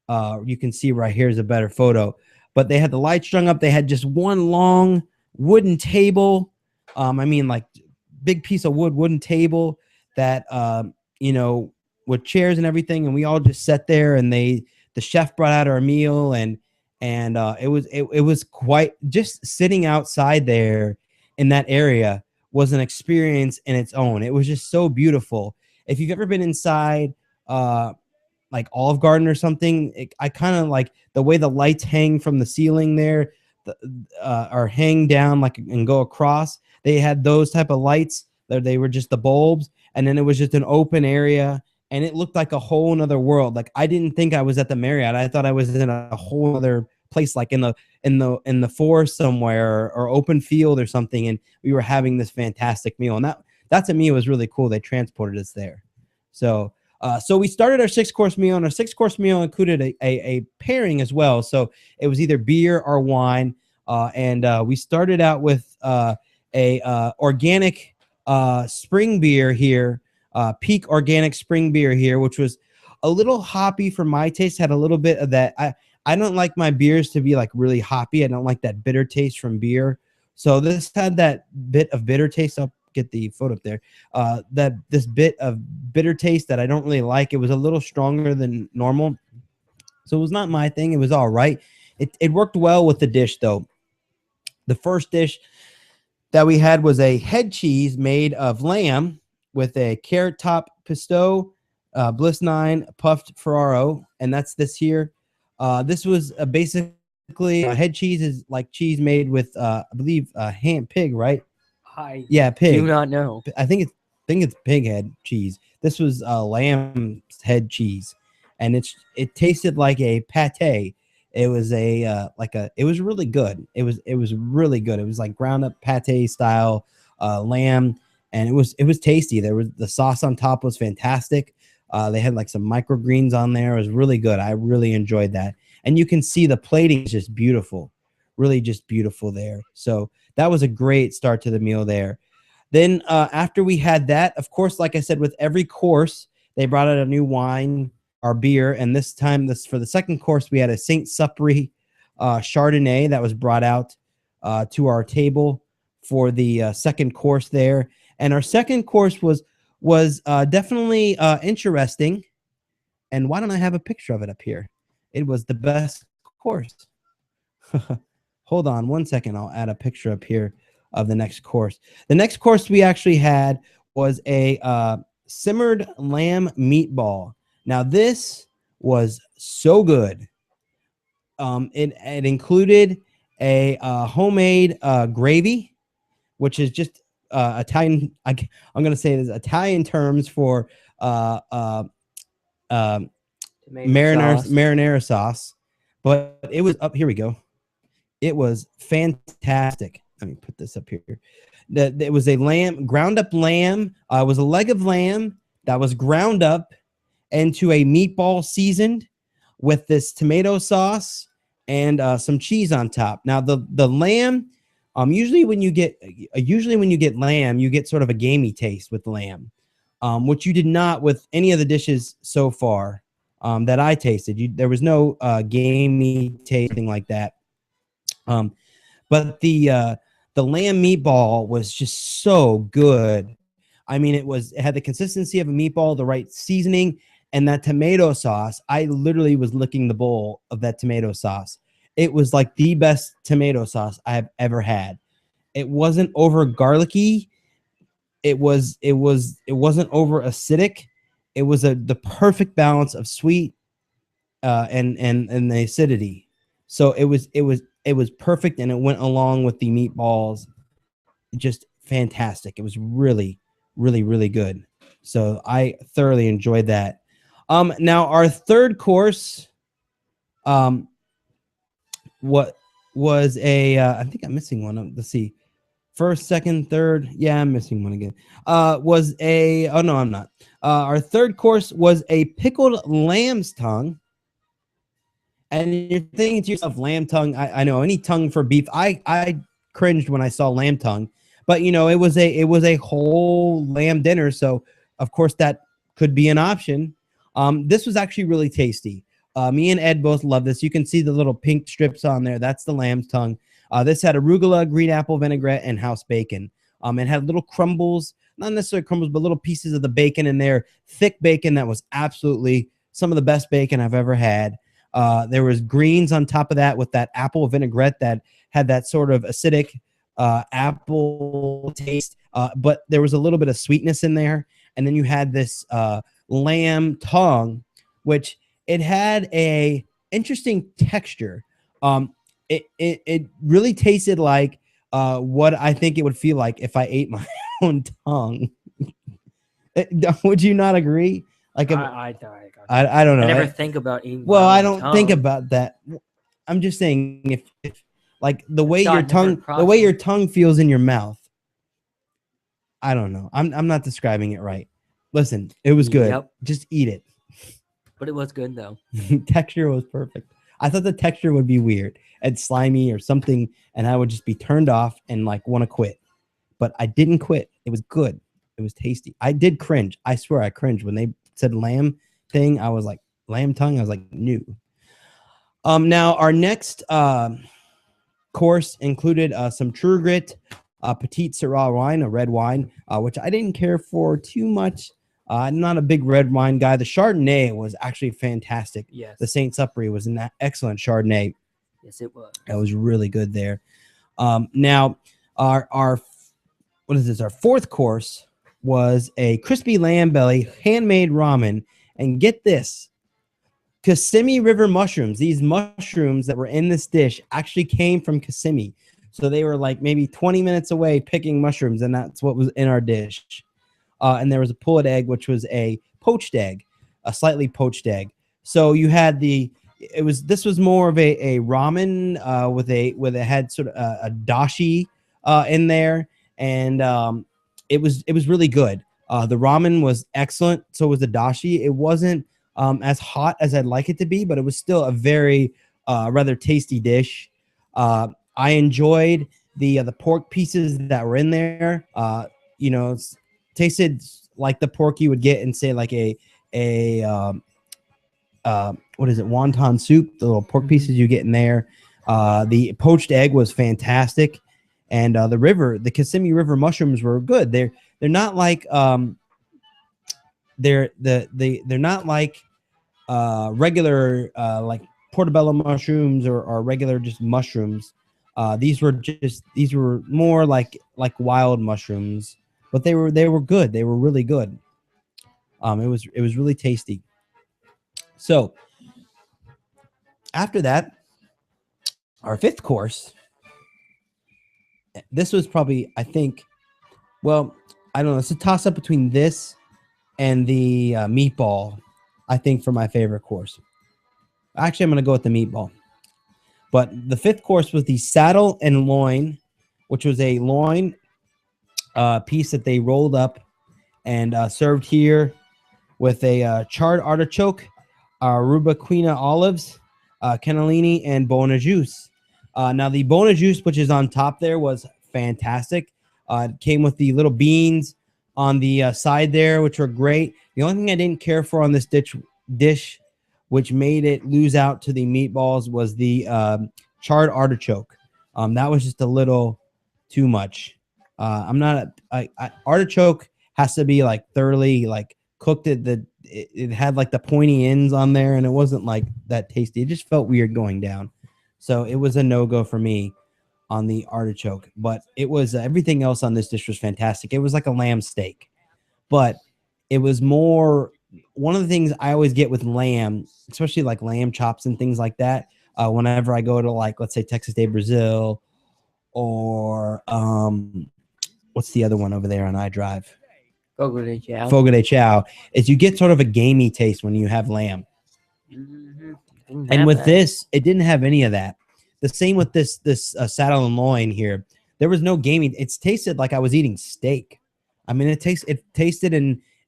S2: You can see right here's a better photo, but they had the lights strung up. They had just one long wooden table. I mean, like big piece of wooden table that, you know, with chairs and everything. And we all just sat there, and the chef brought out our meal, and it was quite, just sitting outside there in that area was an experience in its own. It was just so beautiful. If you've ever been inside, like Olive Garden or something, I kind of like the way the lights hang from the ceiling there, or hang down like and go across. They had those type of lights there. They were just the bulbs, and then it was just an open area, and it looked like a whole nother world. Like I didn't think I was at the Marriott. I thought I was in a whole other place, like in the forest somewhere, or open field or something. And we were having this fantastic meal, and that to me was really cool. They transported us there. So we started our 6-course meal, and our 6-course meal included a pairing as well. So it was either beer or wine. And we started out with a organic spring beer here, Peak Organic Spring Beer here, which was a little hoppy for my taste. Had a little bit of that. I don't like my beers to be like really hoppy. I don't like that bitter taste from beer. So this had that bit of bitter taste. I'll get the photo up there. This bit of bitter taste that I don't really like. It was a little stronger than normal, so it was not my thing. It was all right. It worked well with the dish though. The first dish that we had was a head cheese made of lamb with a carrot top pesto, Bliss 9 puffed Ferraro, and that's this here. This was basically head cheese is like cheese made with I believe ham pig, right? Yeah, pig.
S5: Do not know.
S2: I think it's pig head cheese. This was lamb's head cheese, and it tasted like a pate. It was it was really good. It was really good. It was like ground up pate style lamb, and it was tasty. There was the sauce on top was fantastic. They had like some microgreens on there. It was really good. I really enjoyed that, and you can see the plating is just beautiful, really just beautiful there. So that was a great start to the meal there. Then after we had that, of course, like I said, with every course, they brought out a new wine or beer. And this time, for the second course, we had a St. Supri Chardonnay that was brought out to our table for the second course there. And our second course was definitely interesting. And why don't I have a picture of it up here? It was the best course. Hold on one second. I'll add a picture up here of the next course. The next course we actually had was a simmered lamb meatball. Now this was so good. It included a homemade gravy, which is just Italian. I'm going to say it is Italian terms for marinara sauce. But it was up. Here we go. It was fantastic. Let me put this up here. It was a ground up lamb. It was a leg of lamb that was ground up into a meatball seasoned with this tomato sauce and some cheese on top. Now the lamb, usually when you get lamb, you get sort of a gamey taste with lamb, which you did not with any of the dishes so far that I tasted. There was no gamey tasting like that. But the lamb meatball was just so good. I mean, it had the consistency of a meatball, the right seasoning, and that tomato sauce. I literally was licking the bowl of that tomato sauce. It was like the best tomato sauce I have ever had. It wasn't over garlicky. It wasn't over acidic. It was the perfect balance of sweet and the acidity. So it was perfect, and it went along with the meatballs. Just fantastic. It was really, really, really good. So I thoroughly enjoyed that. Now our third course, what was I think I'm missing one. Let's see. First, second, third. Yeah, I'm missing one again. Oh no, I'm not. Our third course was a pickled lamb's tongue. And you're thinking to yourself, lamb tongue. I know any tongue for beef. I cringed when I saw lamb tongue, but it was a whole lamb dinner, so of course that could be an option. This was actually really tasty. Me and Ed both love this. You can see the little pink strips on there. That's the lamb's tongue. This had arugula, green apple vinaigrette, and house bacon. It had little crumbles, not necessarily crumbles, but little pieces of the bacon in there. Thick bacon that was absolutely some of the best bacon I've ever had. There was greens on top of that with that apple vinaigrette that had that sort of acidic apple taste, but there was a little bit of sweetness in there. And then you had this lamb tongue, which it had a interesting texture. It really tasted like what I think it would feel like if I ate my own tongue. Would you not agree? Like
S5: I
S2: don't know.
S5: I never think about eating.
S2: Well,
S5: my
S2: I
S5: own
S2: don't
S5: tongue.
S2: think about that. I'm just saying if like the way
S5: It's
S2: your
S5: not
S2: tongue,
S5: different
S2: the way your
S5: process.
S2: tongue feels in your mouth. I don't know. I'm not describing it right. Listen, it was good.
S5: Yep.
S2: Just eat it.
S5: But it was good though.
S2: Texture was perfect. I thought the texture would be weird and slimy or something, and I would just be turned off and like want to quit. But I didn't quit. It was good. It was tasty. I did cringe. I swear I cringed when they said lamb thing. I was like, lamb tongue. I was like, new. Now our next course included some True Grit, Petite Syrah wine, a red wine, which I didn't care for too much. I'm not a big red wine guy. The Chardonnay was actually fantastic.
S5: Yes.
S2: The Saint Supre was an excellent Chardonnay.
S5: Yes, it was.
S2: It was really good there. Now our what is this? Our fourth course was a crispy lamb belly, handmade ramen, and get this, Kissimmee River mushrooms. These mushrooms that were in this dish actually came from Kissimmee. So they were like maybe 20 minutes away picking mushrooms, and that's what was in our dish. And there was a pulled egg, which was a poached egg, a slightly poached egg. So you had this was more of a ramen with it had sort of a dashi in there, and it was really good. The ramen was excellent. So was the dashi. It wasn't as hot as I'd like it to be, but it was still a very rather tasty dish. I enjoyed the pork pieces that were in there. Tasted like the pork you would get in, say, like a what is it, wonton soup, the little pork pieces you get in there. The poached egg was fantastic, and the Kissimmee River mushrooms were good. They're not like they're not like regular like portobello mushrooms or regular just mushrooms. These were more like wild mushrooms. But they were good. They were really good. It was really tasty. So after that, our fifth course. This was probably, I think, well, I don't know. It's a toss up between this and the meatball. I think for my favorite course. Actually, I'm going to go with the meatball. But the fifth course was the saddle and loin, which was a loin piece that they rolled up and served here with a charred artichoke, rubiquina olives, cannellini, and bona juice. Now the bona juice, which is on top there, was fantastic. It came with the little beans on the side there, which were great. The only thing I didn't care for on this dish, which made it lose out to the meatballs, was the charred artichoke. That was just a little too much. Artichoke has to be like thoroughly like cooked. It had like the pointy ends on there, and it wasn't like that tasty. It just felt weird going down. So it was a no-go for me on the artichoke. But it was everything else on this dish was fantastic. It was like a lamb steak, but it was more. One of the things I always get with lamb, especially like lamb chops and things like that, whenever I go to, like, let's say Texas Day Brazil, or what's the other one over there on iDrive?
S5: Fogo de Chao.
S2: Fogo de Chao, is you get sort of a gamey taste when you have lamb.
S5: Mm-hmm.
S2: And with this, it didn't have any of that. The same with this saddle and loin here. There was no gaming. It's tasted like I was eating steak. I mean, it tasted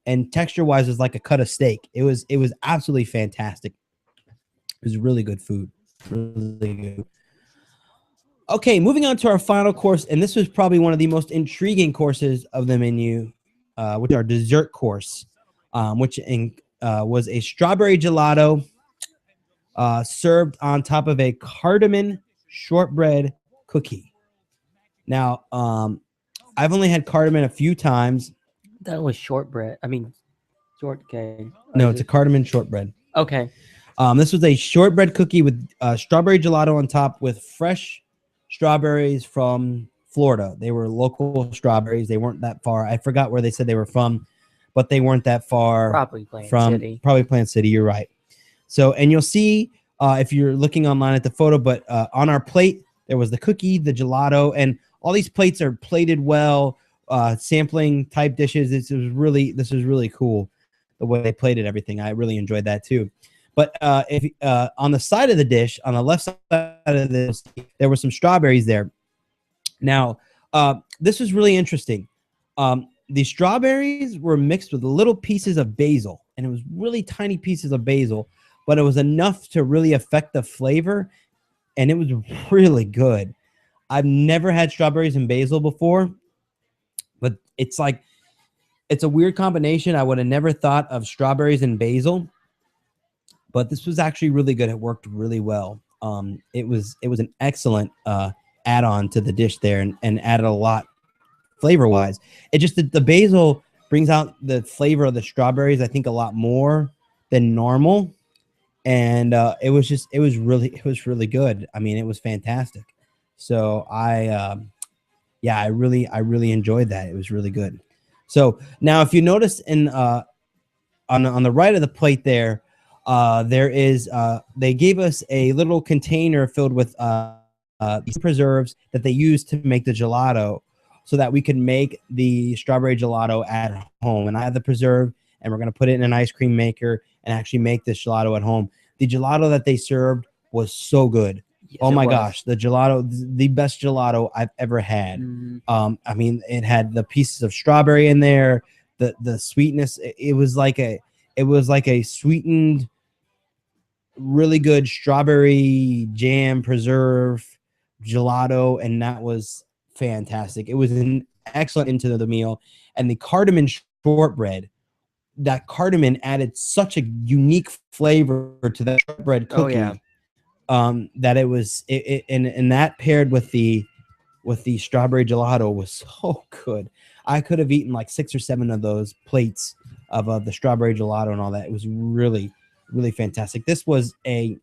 S2: and texture wise was like a cut of steak. It was absolutely fantastic. It was really good food. really good. Okay, moving on to our final course, and this was probably one of the most intriguing courses of the menu, which is our dessert course, which was a strawberry gelato served on top of a cardamom shortbread cookie. Now, I've only had cardamom a few times.
S5: That was shortbread. I mean, shortcake.
S2: No, it's a cardamom shortbread.
S5: Okay.
S2: This was a shortbread cookie with strawberry gelato on top with fresh strawberries from Florida. They were local strawberries. They weren't that far. I forgot where they said they were from, but they weren't that far
S5: Probably Plant City.
S2: Probably Plant City. You're right. So, and you'll see if you're looking online at the photo, but on our plate, there was the cookie, the gelato, and all these plates are plated well, sampling type dishes. This was really cool the way they plated everything. I really enjoyed that too. But if on the side of the dish, on the left side of this, there were some strawberries there. Now, this was really interesting. The strawberries were mixed with little pieces of basil, and it was really tiny pieces of basil, but it was enough to really affect the flavor, and it was really good. I've never had strawberries and basil before, but it's a weird combination. I would have never thought of strawberries and basil. But this was actually really good. It worked really well. It was an excellent add-on to the dish there, and added a lot flavor-wise. It just the basil brings out the flavor of the strawberries, I think, a lot more than normal, and it was really good. I mean, it was fantastic. So I really enjoyed that. It was really good. So now, if you notice on the right of the plate there. They gave us a little container filled with these preserves that they use to make the gelato so that we could make the strawberry gelato at home. And I have the preserve, and we're going to put it in an ice cream maker and actually make this gelato at home. The gelato that they served was so good. Yes, oh my gosh, the gelato, the best gelato I've ever had. I mean, it had the pieces of strawberry in there, the sweetness. It was like a sweetened, really good strawberry jam preserve gelato, and that was fantastic. It was an excellent into the meal. And the cardamom shortbread, that cardamom added such a unique flavor to that shortbread cookie.
S5: Oh, yeah.
S2: That it was and that paired with the strawberry gelato was so good. I could have eaten like 6 or 7 of those plates of the strawberry gelato and all that. It was really, really fantastic. This was a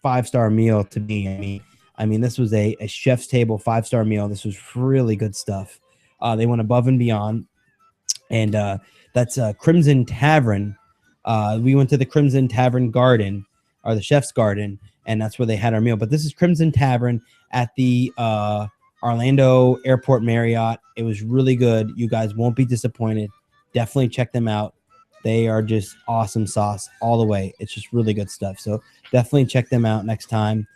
S2: 5-star meal to me. I mean, this was a chef's table 5-star meal. This was really good stuff. They went above and beyond, and that's Crimson Tavern. We went to the Crimson Tavern Garden, or the Chef's Garden, and that's where they had our meal. But this is Crimson Tavern at the Orlando Airport Marriott. It was really good. You guys won't be disappointed. Definitely check them out. They are just awesome sauce all the way. It's just really good stuff. So definitely check them out next time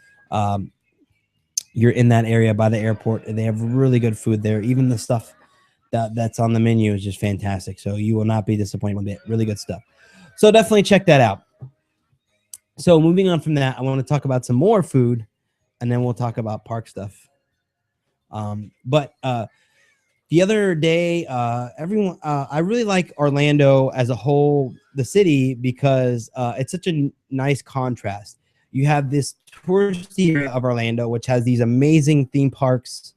S2: you're in that area by the airport. They have really good food there. Even the stuff that's on the menu is just fantastic. So you will not be disappointed with it. Really good stuff. So definitely check that out. So moving on from that, I want to talk about some more food, and then we'll talk about park stuff. But the other day, I really like Orlando as a whole, the city, because it's such a nice contrast. You have this touristy area of Orlando, which has these amazing theme parks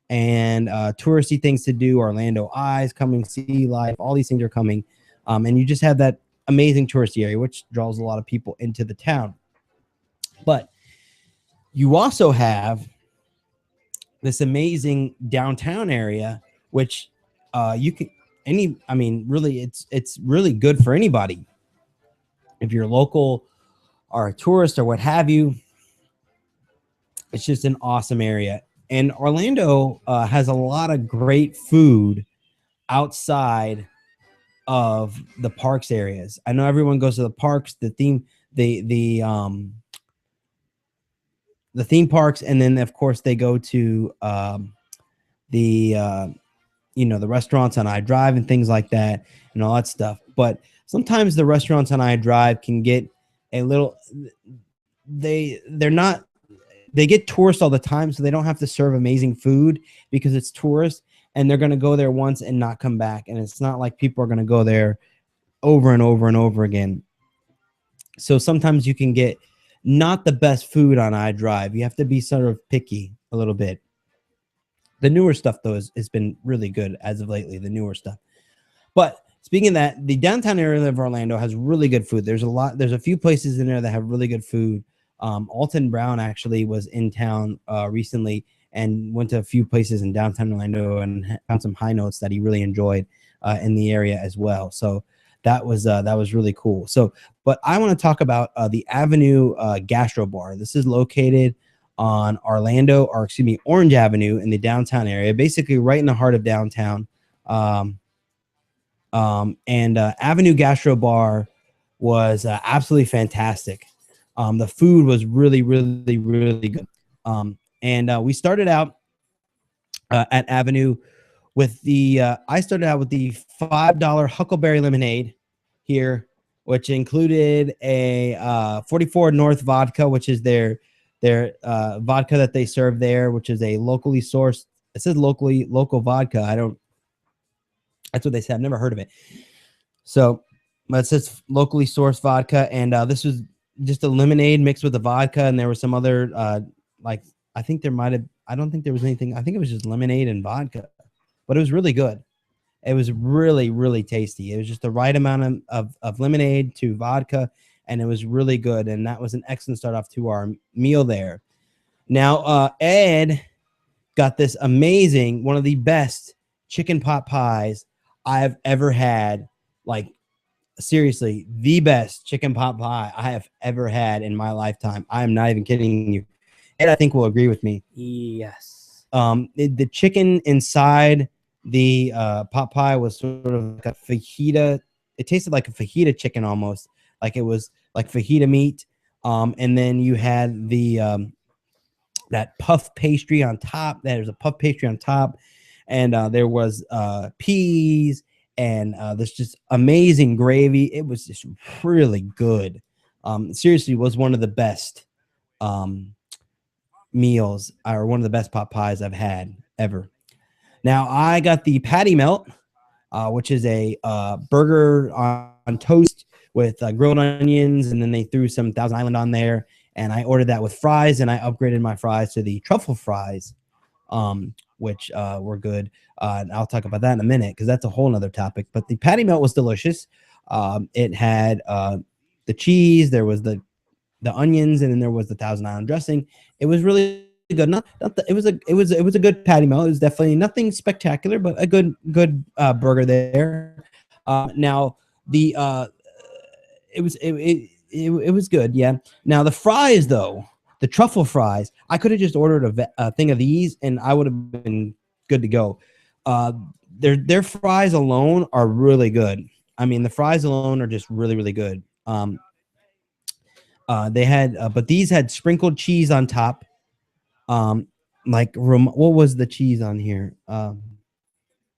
S2: and touristy things to do. Orlando Eyes coming, Sea Life, all these things are coming. And you just have that amazing touristy area, which draws a lot of people into the town. But you also have this amazing downtown area, which you can really it's really good for anybody. If you're local or a tourist or what have you, it's just an awesome area. And Orlando has a lot of great food outside of the parks areas. I know everyone goes to the parks, the theme parks, and then of course they go to the restaurants on I Drive and things like that and all that stuff. But sometimes the restaurants on I Drive can get a little, they're not, they get tourists all the time, so they don't have to serve amazing food because it's tourists, and they're going to go there once and not come back. And it's not like people are going to go there over and over and over again. So sometimes you can get not the best food on iDrive. You have to be sort of picky a little bit. The newer stuff, though, has been really good as of lately, the newer stuff. But speaking of that, the downtown area of Orlando has really good food. There's a few places in there that have really good food. Alton Brown actually was in town recently and went to a few places in downtown Orlando and found some high notes that he really enjoyed in the area as well. So that was really cool. So, but I want to talk about the Avenue Gastro Bar. This is located on Orange Avenue in the downtown area, basically right in the heart of downtown. Avenue Gastro Bar was absolutely fantastic. The food was really, really, really good. We started out at Avenue with I started out with the $5 Huckleberry Lemonade here, which included a 44 North vodka, which is their vodka that they serve there, which is a locally sourced. It says local vodka. That's what they said. I've never heard of it. So, but it says locally sourced vodka, and this was just a lemonade mixed with the vodka, and there was some other I think there might have. I don't think there was anything. I think it was just lemonade and vodka, but it was really good. It was really, really tasty. It was just the right amount of lemonade to vodka, and it was really good. And that was an excellent start off to our meal there. Now, Ed got this amazing, one of the best chicken pot pies I've ever had. Like, seriously, the best chicken pot pie I have ever had in my lifetime. I am not even kidding you. Ed, I think will agree with me.
S5: Yes.
S2: The chicken inside the pot pie was sort of like a fajita. It tasted like a fajita chicken almost, like it was like fajita meat. And then you had the that puff pastry on top. There was a puff pastry on top, and there was peas and this just amazing gravy. It was just really good. Seriously, was one of the best meals, or one of the best pot pies I've had ever. Now I got the patty melt, which is a burger on toast with grilled onions, and then they threw some Thousand Island on there, and I ordered that with fries, and I upgraded my fries to the truffle fries, which were good. And I'll talk about that in a minute because that's a whole nother topic. But the patty melt was delicious. It had the cheese, there was the onions, and then there was the Thousand Island dressing. It was really good. It was a good patty melt. It was definitely nothing spectacular, but a good burger there. Now it was good. Yeah. Now the fries, though, the truffle fries, I could have just ordered a thing of these and I would have been good to go. Their fries alone are really good. I mean, the fries alone are just really, really good. They had, but these had sprinkled cheese on top. What was the cheese on here?
S5: Don't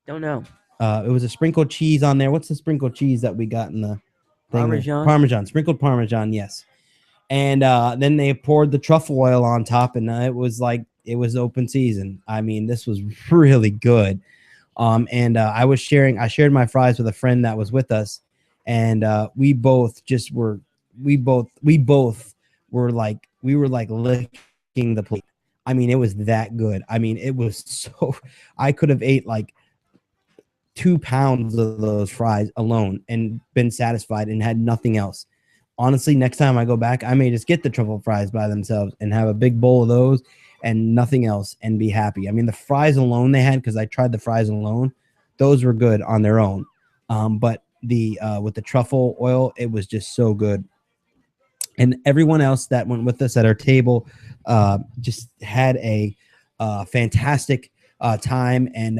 S5: know.
S2: It was a sprinkled cheese on there. What's the sprinkled cheese that we got in the thing?
S5: Parmesan.
S2: Sprinkled Parmesan, yes. And then they poured the truffle oil on top, and it was like it was open season. I mean, this was really good. I shared my fries with a friend that was with us, and we both were like licking the plate. I mean, it was that good. I mean, it was so, I could have ate like 2 pounds of those fries alone and been satisfied and had nothing else. Honestly, next time I go back, I may just get the truffle fries by themselves and have a big bowl of those and nothing else and be happy. I mean, the fries alone they had, because I tried the fries alone, those were good on their own. But with the truffle oil, it was just so good. And everyone else that went with us at our table just had a fantastic time and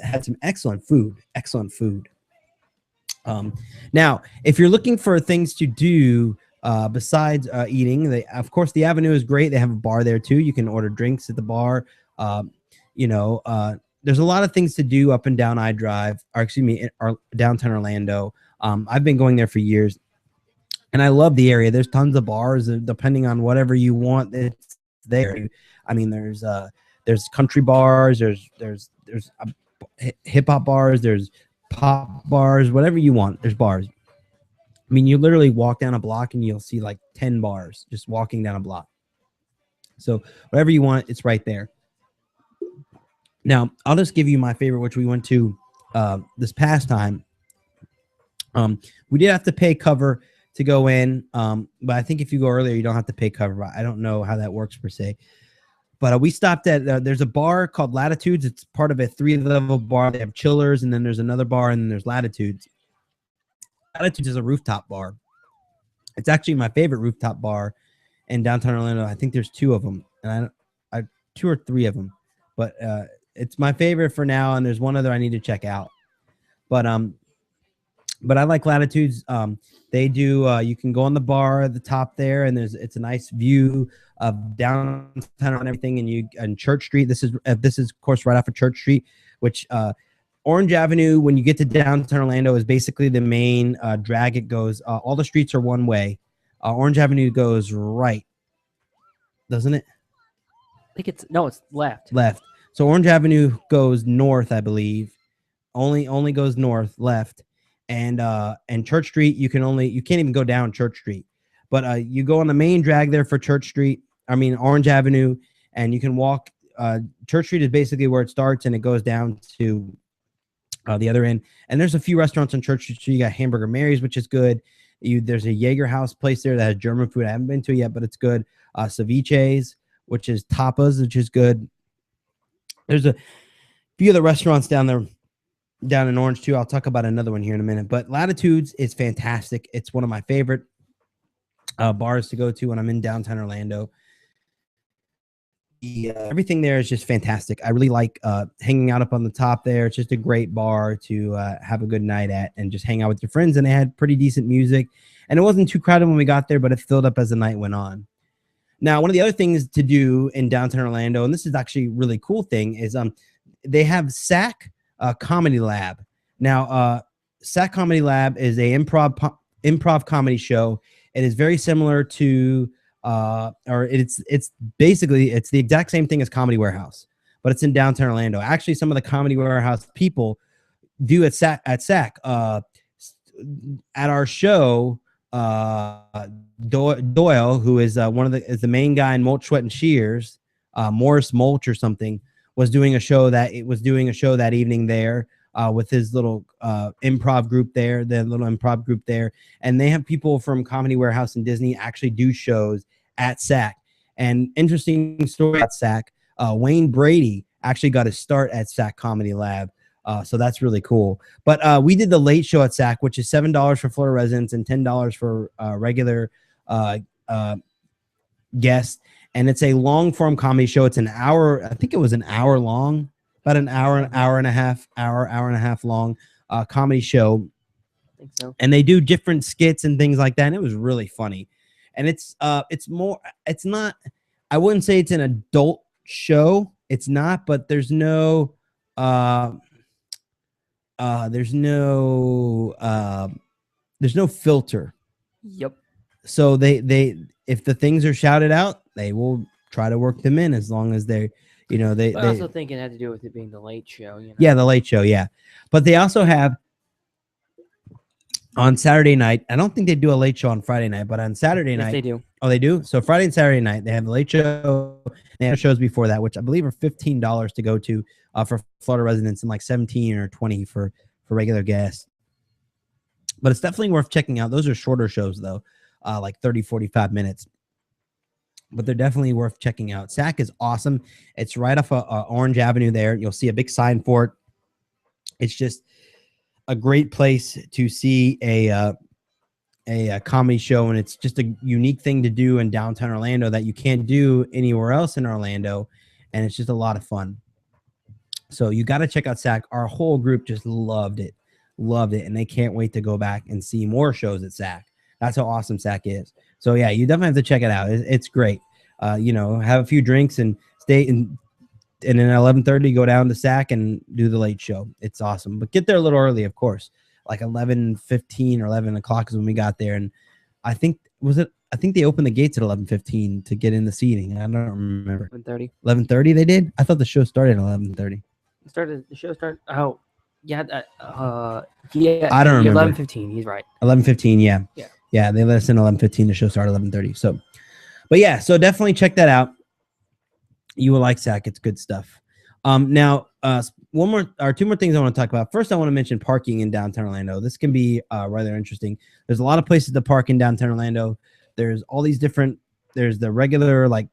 S2: had some excellent food. Now, if you're looking for things to do besides eating, of course, the Avenue is great. They have a bar there too. You can order drinks at the bar. There's a lot of things to do up and down downtown Orlando. I've been going there for years. And I love the area. There's tons of bars, depending on whatever you want. It's there. I mean, there's country bars, there's hip hop bars, there's pop bars, whatever you want. There's bars. I mean, you literally walk down a block and you'll see like 10 bars just walking down a block. So whatever you want, it's right there. Now, I'll just give you my favorite, which we went to this past time. We did have to pay cover to go in, but I think if you go earlier, you don't have to pay cover. I don't know how that works per se. But we stopped at, there's a bar called Latitudes. It's part of a 3-level bar. They have chillers, and then there's another bar, and then there's Latitudes. Latitudes is a rooftop bar. It's actually my favorite rooftop bar in downtown Orlando. I think there's 2 of them, and I 2 or 3 of them. But it's my favorite for now, and there's one other I need to check out. But I like Latitudes. They do. You can go on the bar at the top there, and it's a nice view of downtown and everything. And Church Street. This is of course right off of Church Street, which Orange Avenue. When you get to downtown Orlando, is basically the main drag. It goes. All the streets are one way. Orange Avenue goes right, doesn't it?
S5: I think it's left.
S2: Left. So Orange Avenue goes north, I believe. Only goes north, left. And Church Street, you can't even go down Church Street, but you go on the main drag there for Orange Avenue, and you can walk. Church Street is basically where it starts, and it goes down to the other end. And there's a few restaurants on Church Street. You got Hamburger Mary's, which is good. There's a Jaeger House place there that has German food. I haven't been to yet, but it's good. Ceviches, which is tapas, which is good. There's a few of the restaurants down there. Down in Orange too. I'll talk about another one here in a minute, but Latitudes is fantastic. It's one of my favorite bars to go to when I'm in downtown Orlando. Everything there is just fantastic. I really like hanging out up on the top there. It's just a great bar to have a good night at and just hang out with your friends. And they had pretty decent music, and it wasn't too crowded when we got there, but it filled up as the night went on. Now, one of the other things to do in downtown Orlando, and this is actually a really cool thing, is they have SAC Comedy Lab. Now, SAC Comedy Lab is a improv comedy show. It is very similar to, it's basically the exact same thing as Comedy Warehouse, but it's in downtown Orlando. Actually, some of the Comedy Warehouse people do at SAC. At our show, Doyle, who is is the main guy in Mulch, Sweat, and Shears, Morris Mulch or something, was doing a show that evening there with his little improv group there, and they have people from Comedy Warehouse and Disney actually do shows at SAC. And interesting story at SAC, Wayne Brady actually got his start at SAC Comedy Lab, so that's really cool. But we did the late show at SAC, which is $7 for Florida residents and $10 for regular guests. And it's a long form comedy show. It's an hour. I think it was an hour long, about an hour and a half long comedy show.
S5: I think so.
S2: And they do different skits and things like that. And it was really funny. And it's not, I wouldn't say it's an adult show. It's not, but there's no filter.
S5: Yep.
S2: So they if the things are shouted out, they will try to work them in as long as they're, I
S5: also think it had to do with it being the late show.
S2: Yeah, the late show, yeah. But they also have on Saturday night. I don't think they do a late show on Friday night, but on Saturday night
S5: they do.
S2: Oh, they do. So Friday and Saturday night they have the late show. They have shows before that, which I believe are $15 to go to for Florida residents, and like 17 or 20 for regular guests. But it's definitely worth checking out. Those are shorter shows though, like 30, 45 minutes. But they're definitely worth checking out. SAC is awesome. It's right off Orange Avenue there. You'll see a big sign for it. It's just a great place to see a comedy show, and it's just a unique thing to do in downtown Orlando that you can't do anywhere else in Orlando, and it's just a lot of fun. So you got to check out SAC. Our whole group just loved it, and they can't wait to go back and see more shows at SAC. That's how awesome SAC is. So yeah, you definitely have to check it out. It's great. Have a few drinks and stay and then at 11:30 go down to SAC and do the late show. It's awesome, but get there a little early, of course. Like 11:15 or 11 o'clock is when we got there, and I think they opened the gates at 11:15 to get in the seating. I don't remember.
S5: 11:30.
S2: 11:30 they did. I thought the show started at 11:30.
S5: The show started. Oh, yeah. Yeah.
S2: I don't remember.
S5: 11:15. He's right.
S2: 11:15. Yeah.
S5: Yeah.
S2: Yeah. They let us in 11:15. The show started 11:30. So, but yeah. So definitely check that out. You will like Sac. It's good stuff. Now, one more or two more things I want to talk about. First, I want to mention parking in downtown Orlando. This can be rather interesting. There's a lot of places to park in downtown Orlando. There's all these different. There's the regular like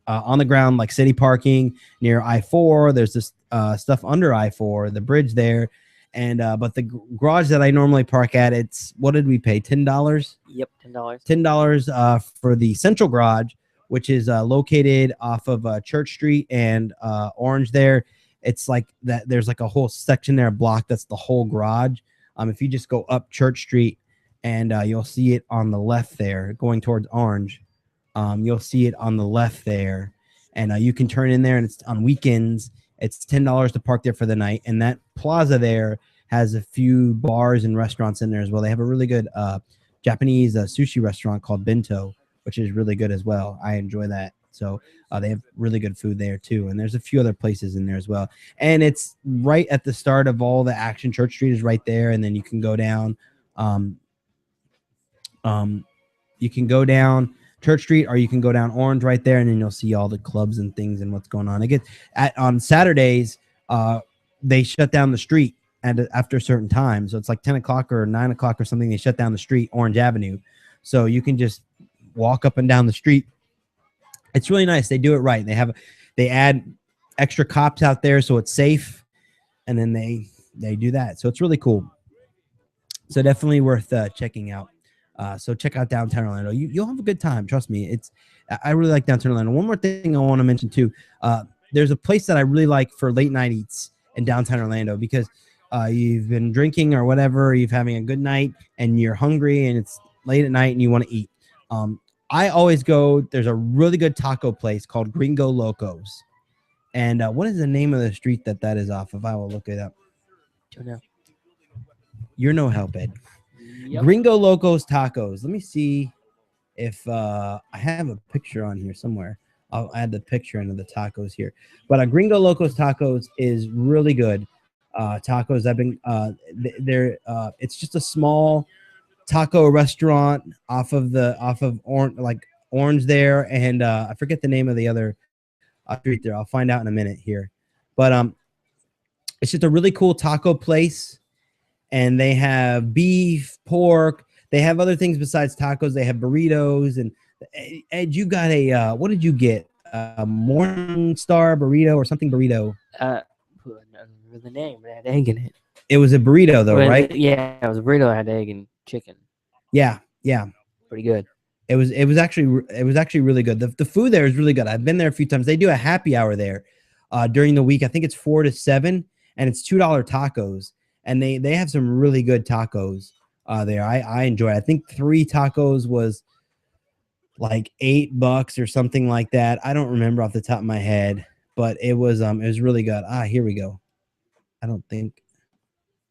S2: on the ground like city parking near I-4. There's this stuff under I-4, the bridge there, and but the garage that I normally park at, it's what did we pay? $10.
S5: Yep, $10.
S2: $10 for the central garage, which is located off of Church Street and Orange there. It's like that. There's like a whole section there, a block that's the whole garage. If you just go up Church Street and you'll see it on the left there going towards Orange. You'll see it on the left there. And you can turn in there, and it's on weekends. It's $10 to park there for the night. And that plaza there has a few bars and restaurants in there as well. They have a really good Japanese sushi restaurant called Bento, which is really good as well. I enjoy that. So they have really good food there too. And there's a few other places in there as well. And it's right at the start of all the action. Church Street is right there. And then you can go down. You can go down Church Street, or you can go down Orange right there, and then you'll see all the clubs and things and what's going on. On Saturdays, they shut down the street after a certain time. So it's like 10 o'clock or 9 o'clock or something. They shut down the street, Orange Avenue. So you can just walk up and down the street. It's really nice. They do it right. They add extra cops out there so it's safe, and then they do that. So it's really cool. So definitely worth checking out. So check out downtown Orlando. You'll have a good time. Trust me. I really like downtown Orlando. One more thing I want to mention too. There's a place that I really like for late night eats in downtown Orlando, because you've been drinking or whatever, you're having a good night and you're hungry and it's late at night and you want to eat. I always go. There's a really good taco place called Gringo Locos. And what is the name of the street that is off of? I will look it up.
S5: Don't know.
S2: You're no help, Ed.
S5: Yep.
S2: Gringo Locos Tacos. Let me see if I have a picture on here somewhere. I'll add the picture into the tacos here. But Gringo Locos Tacos is really good. Tacos. It's just a small taco restaurant off of Orange there, and I forget the name of the other street there. I'll find out in a minute here. But it's just a really cool taco place. And they have beef, pork. They have other things besides tacos. They have burritos. And Ed, you got what did you get? A Morningstar burrito or something burrito?
S5: I don't remember the name, but it had egg in it.
S2: It was a burrito though, right?
S5: Yeah, it was a burrito. It had egg and chicken.
S2: Yeah.
S5: Pretty good.
S2: It was actually really good. The food there is really good. I've been there a few times. They do a happy hour there during the week. I think it's 4 to 7, and it's $2 tacos. And they have some really good tacos there. I enjoy it. I think 3 tacos was like $8 or something like that. I don't remember off the top of my head, but it was really good. Here we go. Let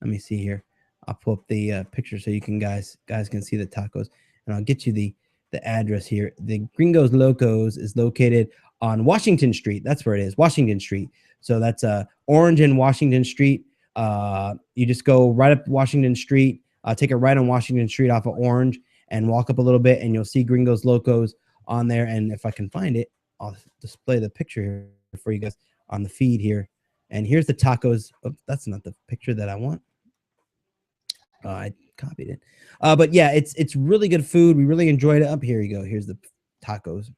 S2: me see here. I'll pull up the picture so you can guys can see the tacos, and I'll get you the address here. The Gringos Locos is located on Washington Street. That's where it is, Washington Street. So that's Orange and Washington Street. You just go right up Washington Street, take a right on Washington Street off of Orange, and walk up a little bit, and you'll see Gringos Locos on there. And if I can find it, I'll display the picture here for you guys on the feed here. And here's the tacos. Oh, that's not the picture that I want. I copied it. But yeah, it's really good food. We really enjoyed it. Up here you go. Here's the tacos.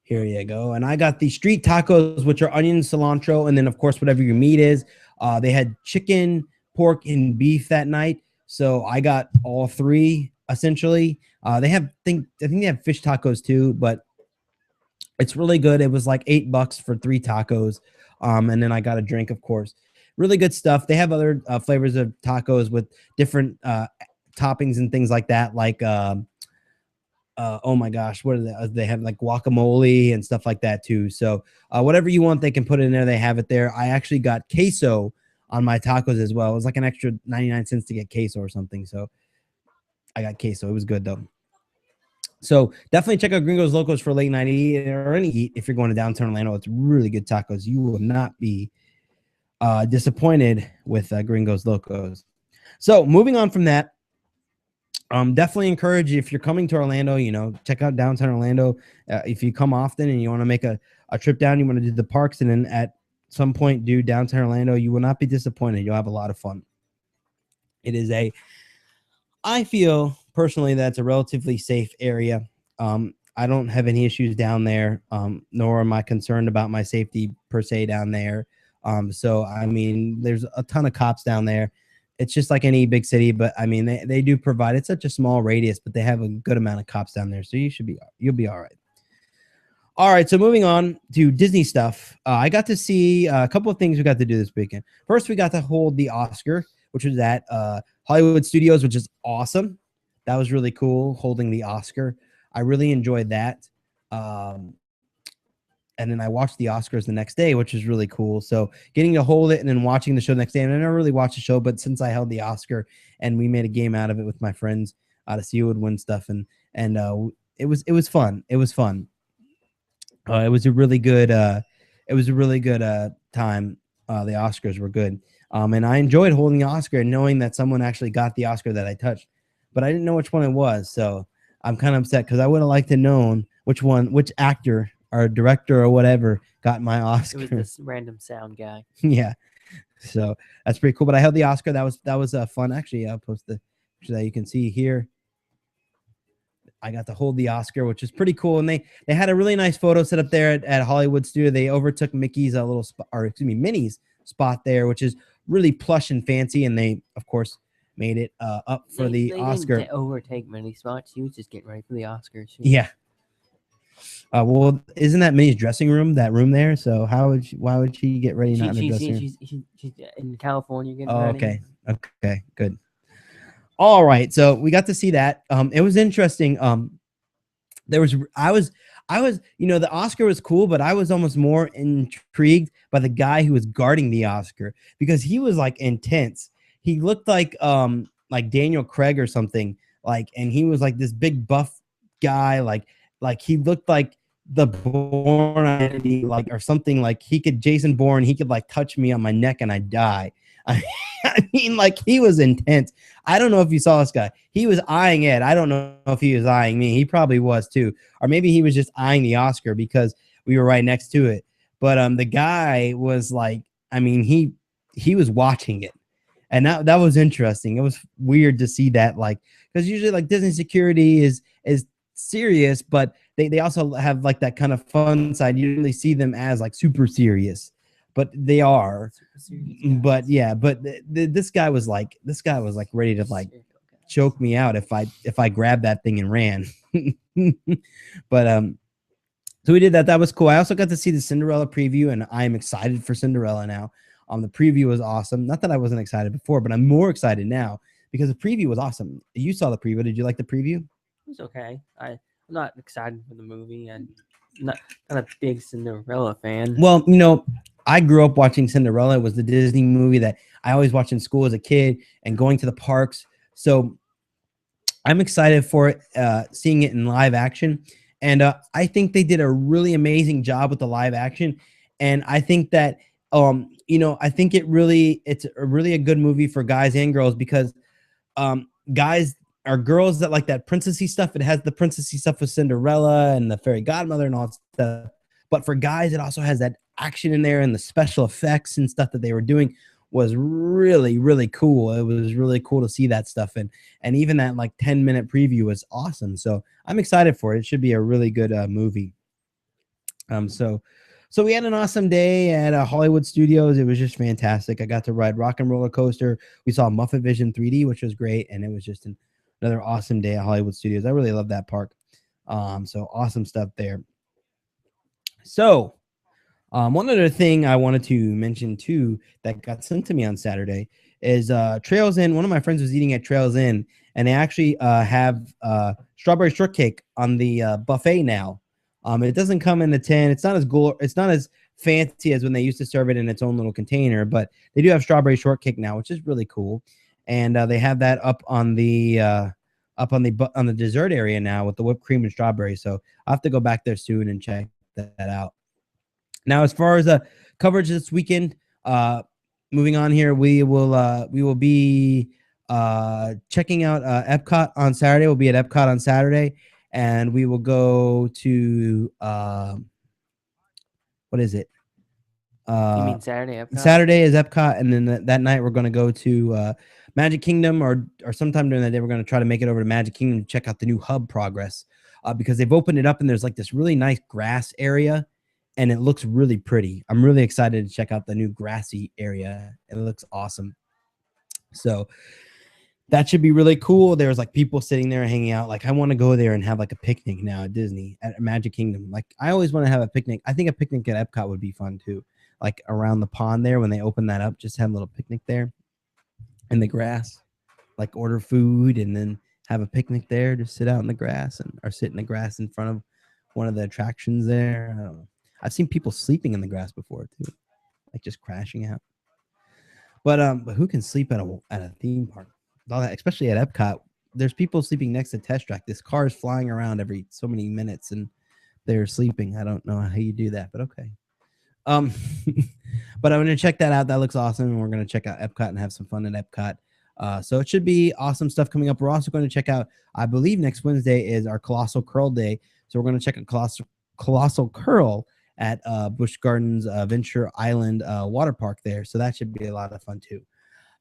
S2: Here you go. And I got the street tacos, which are onion, cilantro, and then, of course, whatever your meat is. They had chicken, pork, and beef that night. So I got all 3, essentially. I think they have fish tacos, too, but it's really good. It was like $8 for 3 tacos. And then I got a drink, of course. Really good stuff. They have other flavors of tacos with different toppings and things like that, like oh my gosh, what are they have like guacamole and stuff like that too. So whatever you want, they can put it in there. They have it there. I actually got queso on my tacos as well. It was like an extra 99 cents to get queso or something. So I got queso. It was good though. So definitely check out Gringos Locos for late night eat or any eat if you're going to downtown Orlando. It's really good tacos. You will not be disappointed with Gringos Locos. So moving on from that, definitely encourage you if you're coming to Orlando, check out downtown Orlando. If you come often and you want to make a trip down, you want to do the parks and then at some point do downtown Orlando, you will not be disappointed. You'll have a lot of fun. It is I feel personally that's a relatively safe area. I don't have any issues down there, nor am I concerned about my safety per se down there. So, I mean, there's a ton of cops down there. It's just like any big city, but I mean, they do provide, it's such a small radius, but they have a good amount of cops down there. So you'll be all right. All right. So moving on to Disney stuff. I got to see a couple of things we got to do this weekend. First, we got to hold the Oscar, which was at Hollywood Studios, which is awesome. That was really cool, holding the Oscar. I really enjoyed that. And then I watched the Oscars the next day, which is really cool. So getting to hold it and then watching the show the next day. And I never really watched the show, but since I held the Oscar and we made a game out of it with my friends to see who would win stuff. And it was fun. It was fun. It was a really good time. The Oscars were good. And I enjoyed holding the Oscar and knowing that someone actually got the Oscar that I touched, but I didn't know which one it was. So I'm kind of upset because I would have liked to known which actor or director or whatever got my Oscar.
S5: It was this random sound guy.
S2: Yeah. So that's pretty cool. But I held the Oscar. That was fun. Actually, I'll post the picture that you can see here. I got to hold the Oscar, which is pretty cool. And they had a really nice photo set up there at Hollywood Studio. They overtook Mickey's Minnie's spot there, which is really plush and fancy. And they, of course, made it up for the Oscar.
S5: Didn't overtake Minnie's spot. She was just getting ready for the Oscars.
S2: Yeah. Well, isn't that Minnie's dressing room? That room there. So why would she get ready not in the dressing room?
S5: She's in California getting
S2: Okay.
S5: ready.
S2: Okay. Good. All right. So we got to see that. It was interesting. I was, the Oscar was cool, but I was almost more intrigued by the guy who was guarding the Oscar because he was like intense. He looked like Daniel Craig or something, and he was like this big buff guy, like he looked like the Bourne Identity, or something. Like Jason Bourne, he could touch me on my neck and I'd die. I mean, he was intense. I don't know if you saw this guy. He was eyeing Ed. I don't know if he was eyeing me. He probably was too, or maybe he was just eyeing the Oscar because we were right next to it. But the guy was he was watching it. And that was interesting. It was weird to see that, because usually Disney security is serious, but they also have like that kind of fun side. You really see them as like super serious, but they are. But yeah, but this guy was like ready to like choke me out if I grabbed that thing and ran. But so we did that. That was cool. I also got to see the Cinderella preview, and I'm excited for Cinderella now. The preview was awesome. Not that I wasn't excited before, but I'm more excited now because the preview was awesome. You saw the preview. Did you like the preview?
S5: It was okay. I'm not excited for the movie. I'm not a big Cinderella fan.
S2: Well, you know, I grew up watching Cinderella. It was the Disney movie that I always watched in school as a kid and going to the parks. So I'm excited for it, seeing it in live action. And I think they did a really amazing job with the live action. And I think that, you know, I think it's a really a good movie for guys and girls because guys are girls that like that princessy stuff. It has the princessy stuff with Cinderella and the fairy godmother and all that stuff. But for guys, it also has that action in there, and the special effects and stuff that they were doing was really, really cool. It was really cool to see that stuff. And even that like 10-minute preview was awesome. So I'm excited for it. It should be a really good movie. So we had an awesome day at Hollywood Studios. It was just fantastic. I got to ride Rock and Roller Coaster. We saw Muppet Vision 3D, which was great. And it was just another awesome day at Hollywood Studios. I really love that park. So awesome stuff there. So one other thing I wanted to mention too that got sent to me on Saturday is Trails Inn. One of my friends was eating at Trails Inn, and they actually have strawberry shortcake on the buffet now. It doesn't come in the tin. It's not as fancy as when they used to serve it in its own little container, but they do have strawberry shortcake now, which is really cool. And they have that up on the up on the dessert area now with the whipped cream and strawberry. So I'll have to go back there soon and check that out. Now, as far as coverage this weekend, moving on here, we will be checking out Epcot on Saturday. We'll be at Epcot on Saturday, and we will go to what is it?
S5: You mean Saturday? Epcot?
S2: Saturday is Epcot, and then that night we're going to go to Magic Kingdom, or sometime during that day we're going to try to make it over to Magic Kingdom to check out the new hub progress, because they've opened it up and there's like this really nice grass area, and it looks really pretty. I'm really excited to check out the new grassy area. It looks awesome. So that should be really cool. There's like people sitting there hanging out. Like I want to go there and have like a picnic now at Disney, at Magic Kingdom. Like I always want to have a picnic. I think a picnic at Epcot would be fun too. Like around the pond there when they open that up, just have a little picnic there in the grass. Like order food and then have a picnic there. Just sit out in the grass or sit in the grass in front of one of the attractions there. I don't know. I've seen people sleeping in the grass before too, like just crashing out. But who can sleep at a theme park? All that, especially at Epcot, there's people sleeping next to Test Track. This car is flying around every so many minutes, and they're sleeping. I don't know how you do that, but okay. But I'm gonna check that out. That looks awesome, and we're gonna check out Epcot and have some fun at Epcot. So it should be awesome stuff coming up. We're also going to check out, I believe next Wednesday is our Colossal Curl Day, so we're going to check out Colossal Curl at Busch Gardens Venture Island water park there. So that should be a lot of fun too.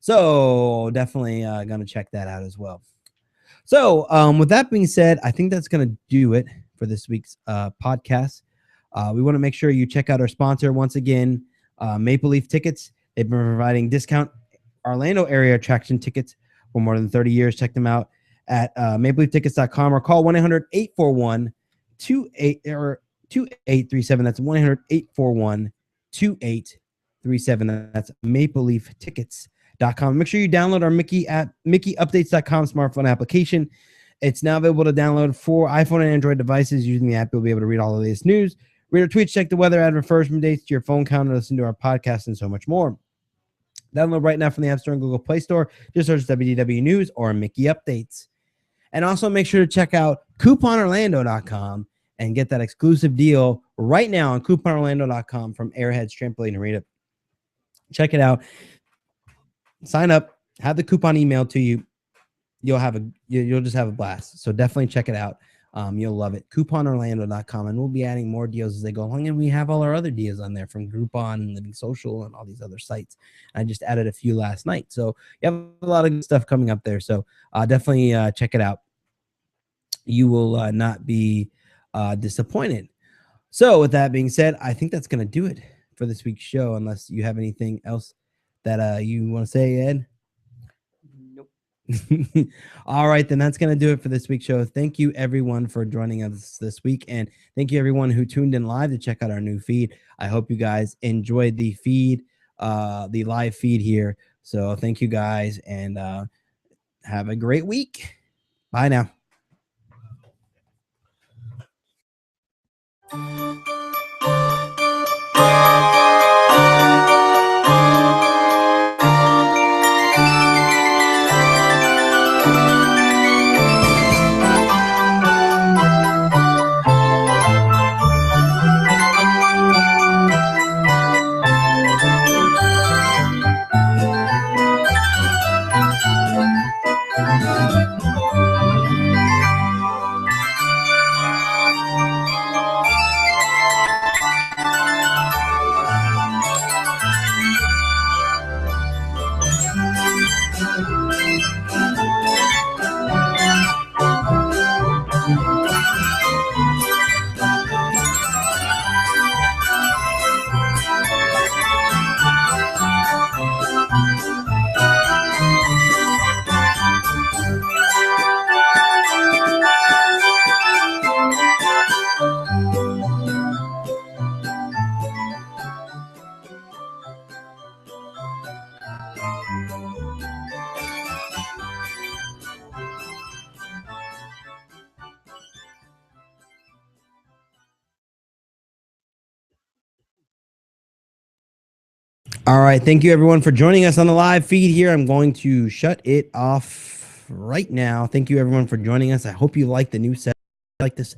S2: So definitely going to check that out as well. So with that being said, I think that's going to do it for this week's podcast. We want to make sure you check out our sponsor once again, Maple Leaf Tickets. They've been providing discount Orlando area attraction tickets for more than 30 years. Check them out at mapleleaftickets.com or call 1-800-841-2837. That's 1-800-841-2837. That's mapleleaftickets.com. Make sure you download our MickeyUpdates.com smartphone application. It's now available to download for iPhone and Android devices. Using the app, you'll be able to read all the latest news, read our tweets, check the weather, add refurbishment dates to your phone counter, listen to our podcast, and so much more. Download right now from the App Store and Google Play Store. Just search WDW News or Mickey Updates. And also make sure to check out couponorlando.com and get that exclusive deal right now on couponorlando.com from Airheads Trampoline Arena. Check it out. Sign up. Have the coupon emailed to you. You'll just have a blast. So definitely check it out. You'll love it. Couponorlando.com, and we'll be adding more deals as they go along. And we have all our other deals on there from Groupon and Living Social and all these other sites. I just added a few last night. So you have a lot of good stuff coming up there. So definitely check it out. You will not be disappointed. So with that being said, I think that's going to do it for this week's show, unless you have anything else that you want to say, Ed. All right, then that's going to do it for this week's show. Thank you, everyone, for joining us this week. And thank you, everyone who tuned in live to check out our new feed. I hope you guys enjoyed the feed, the live feed here. So thank you, guys, and have a great week. Bye now. All right. Thank you, everyone, for joining us on the live feed here. I'm going to shut it off right now. Thank you everyone for joining us. I hope you like the new set, like this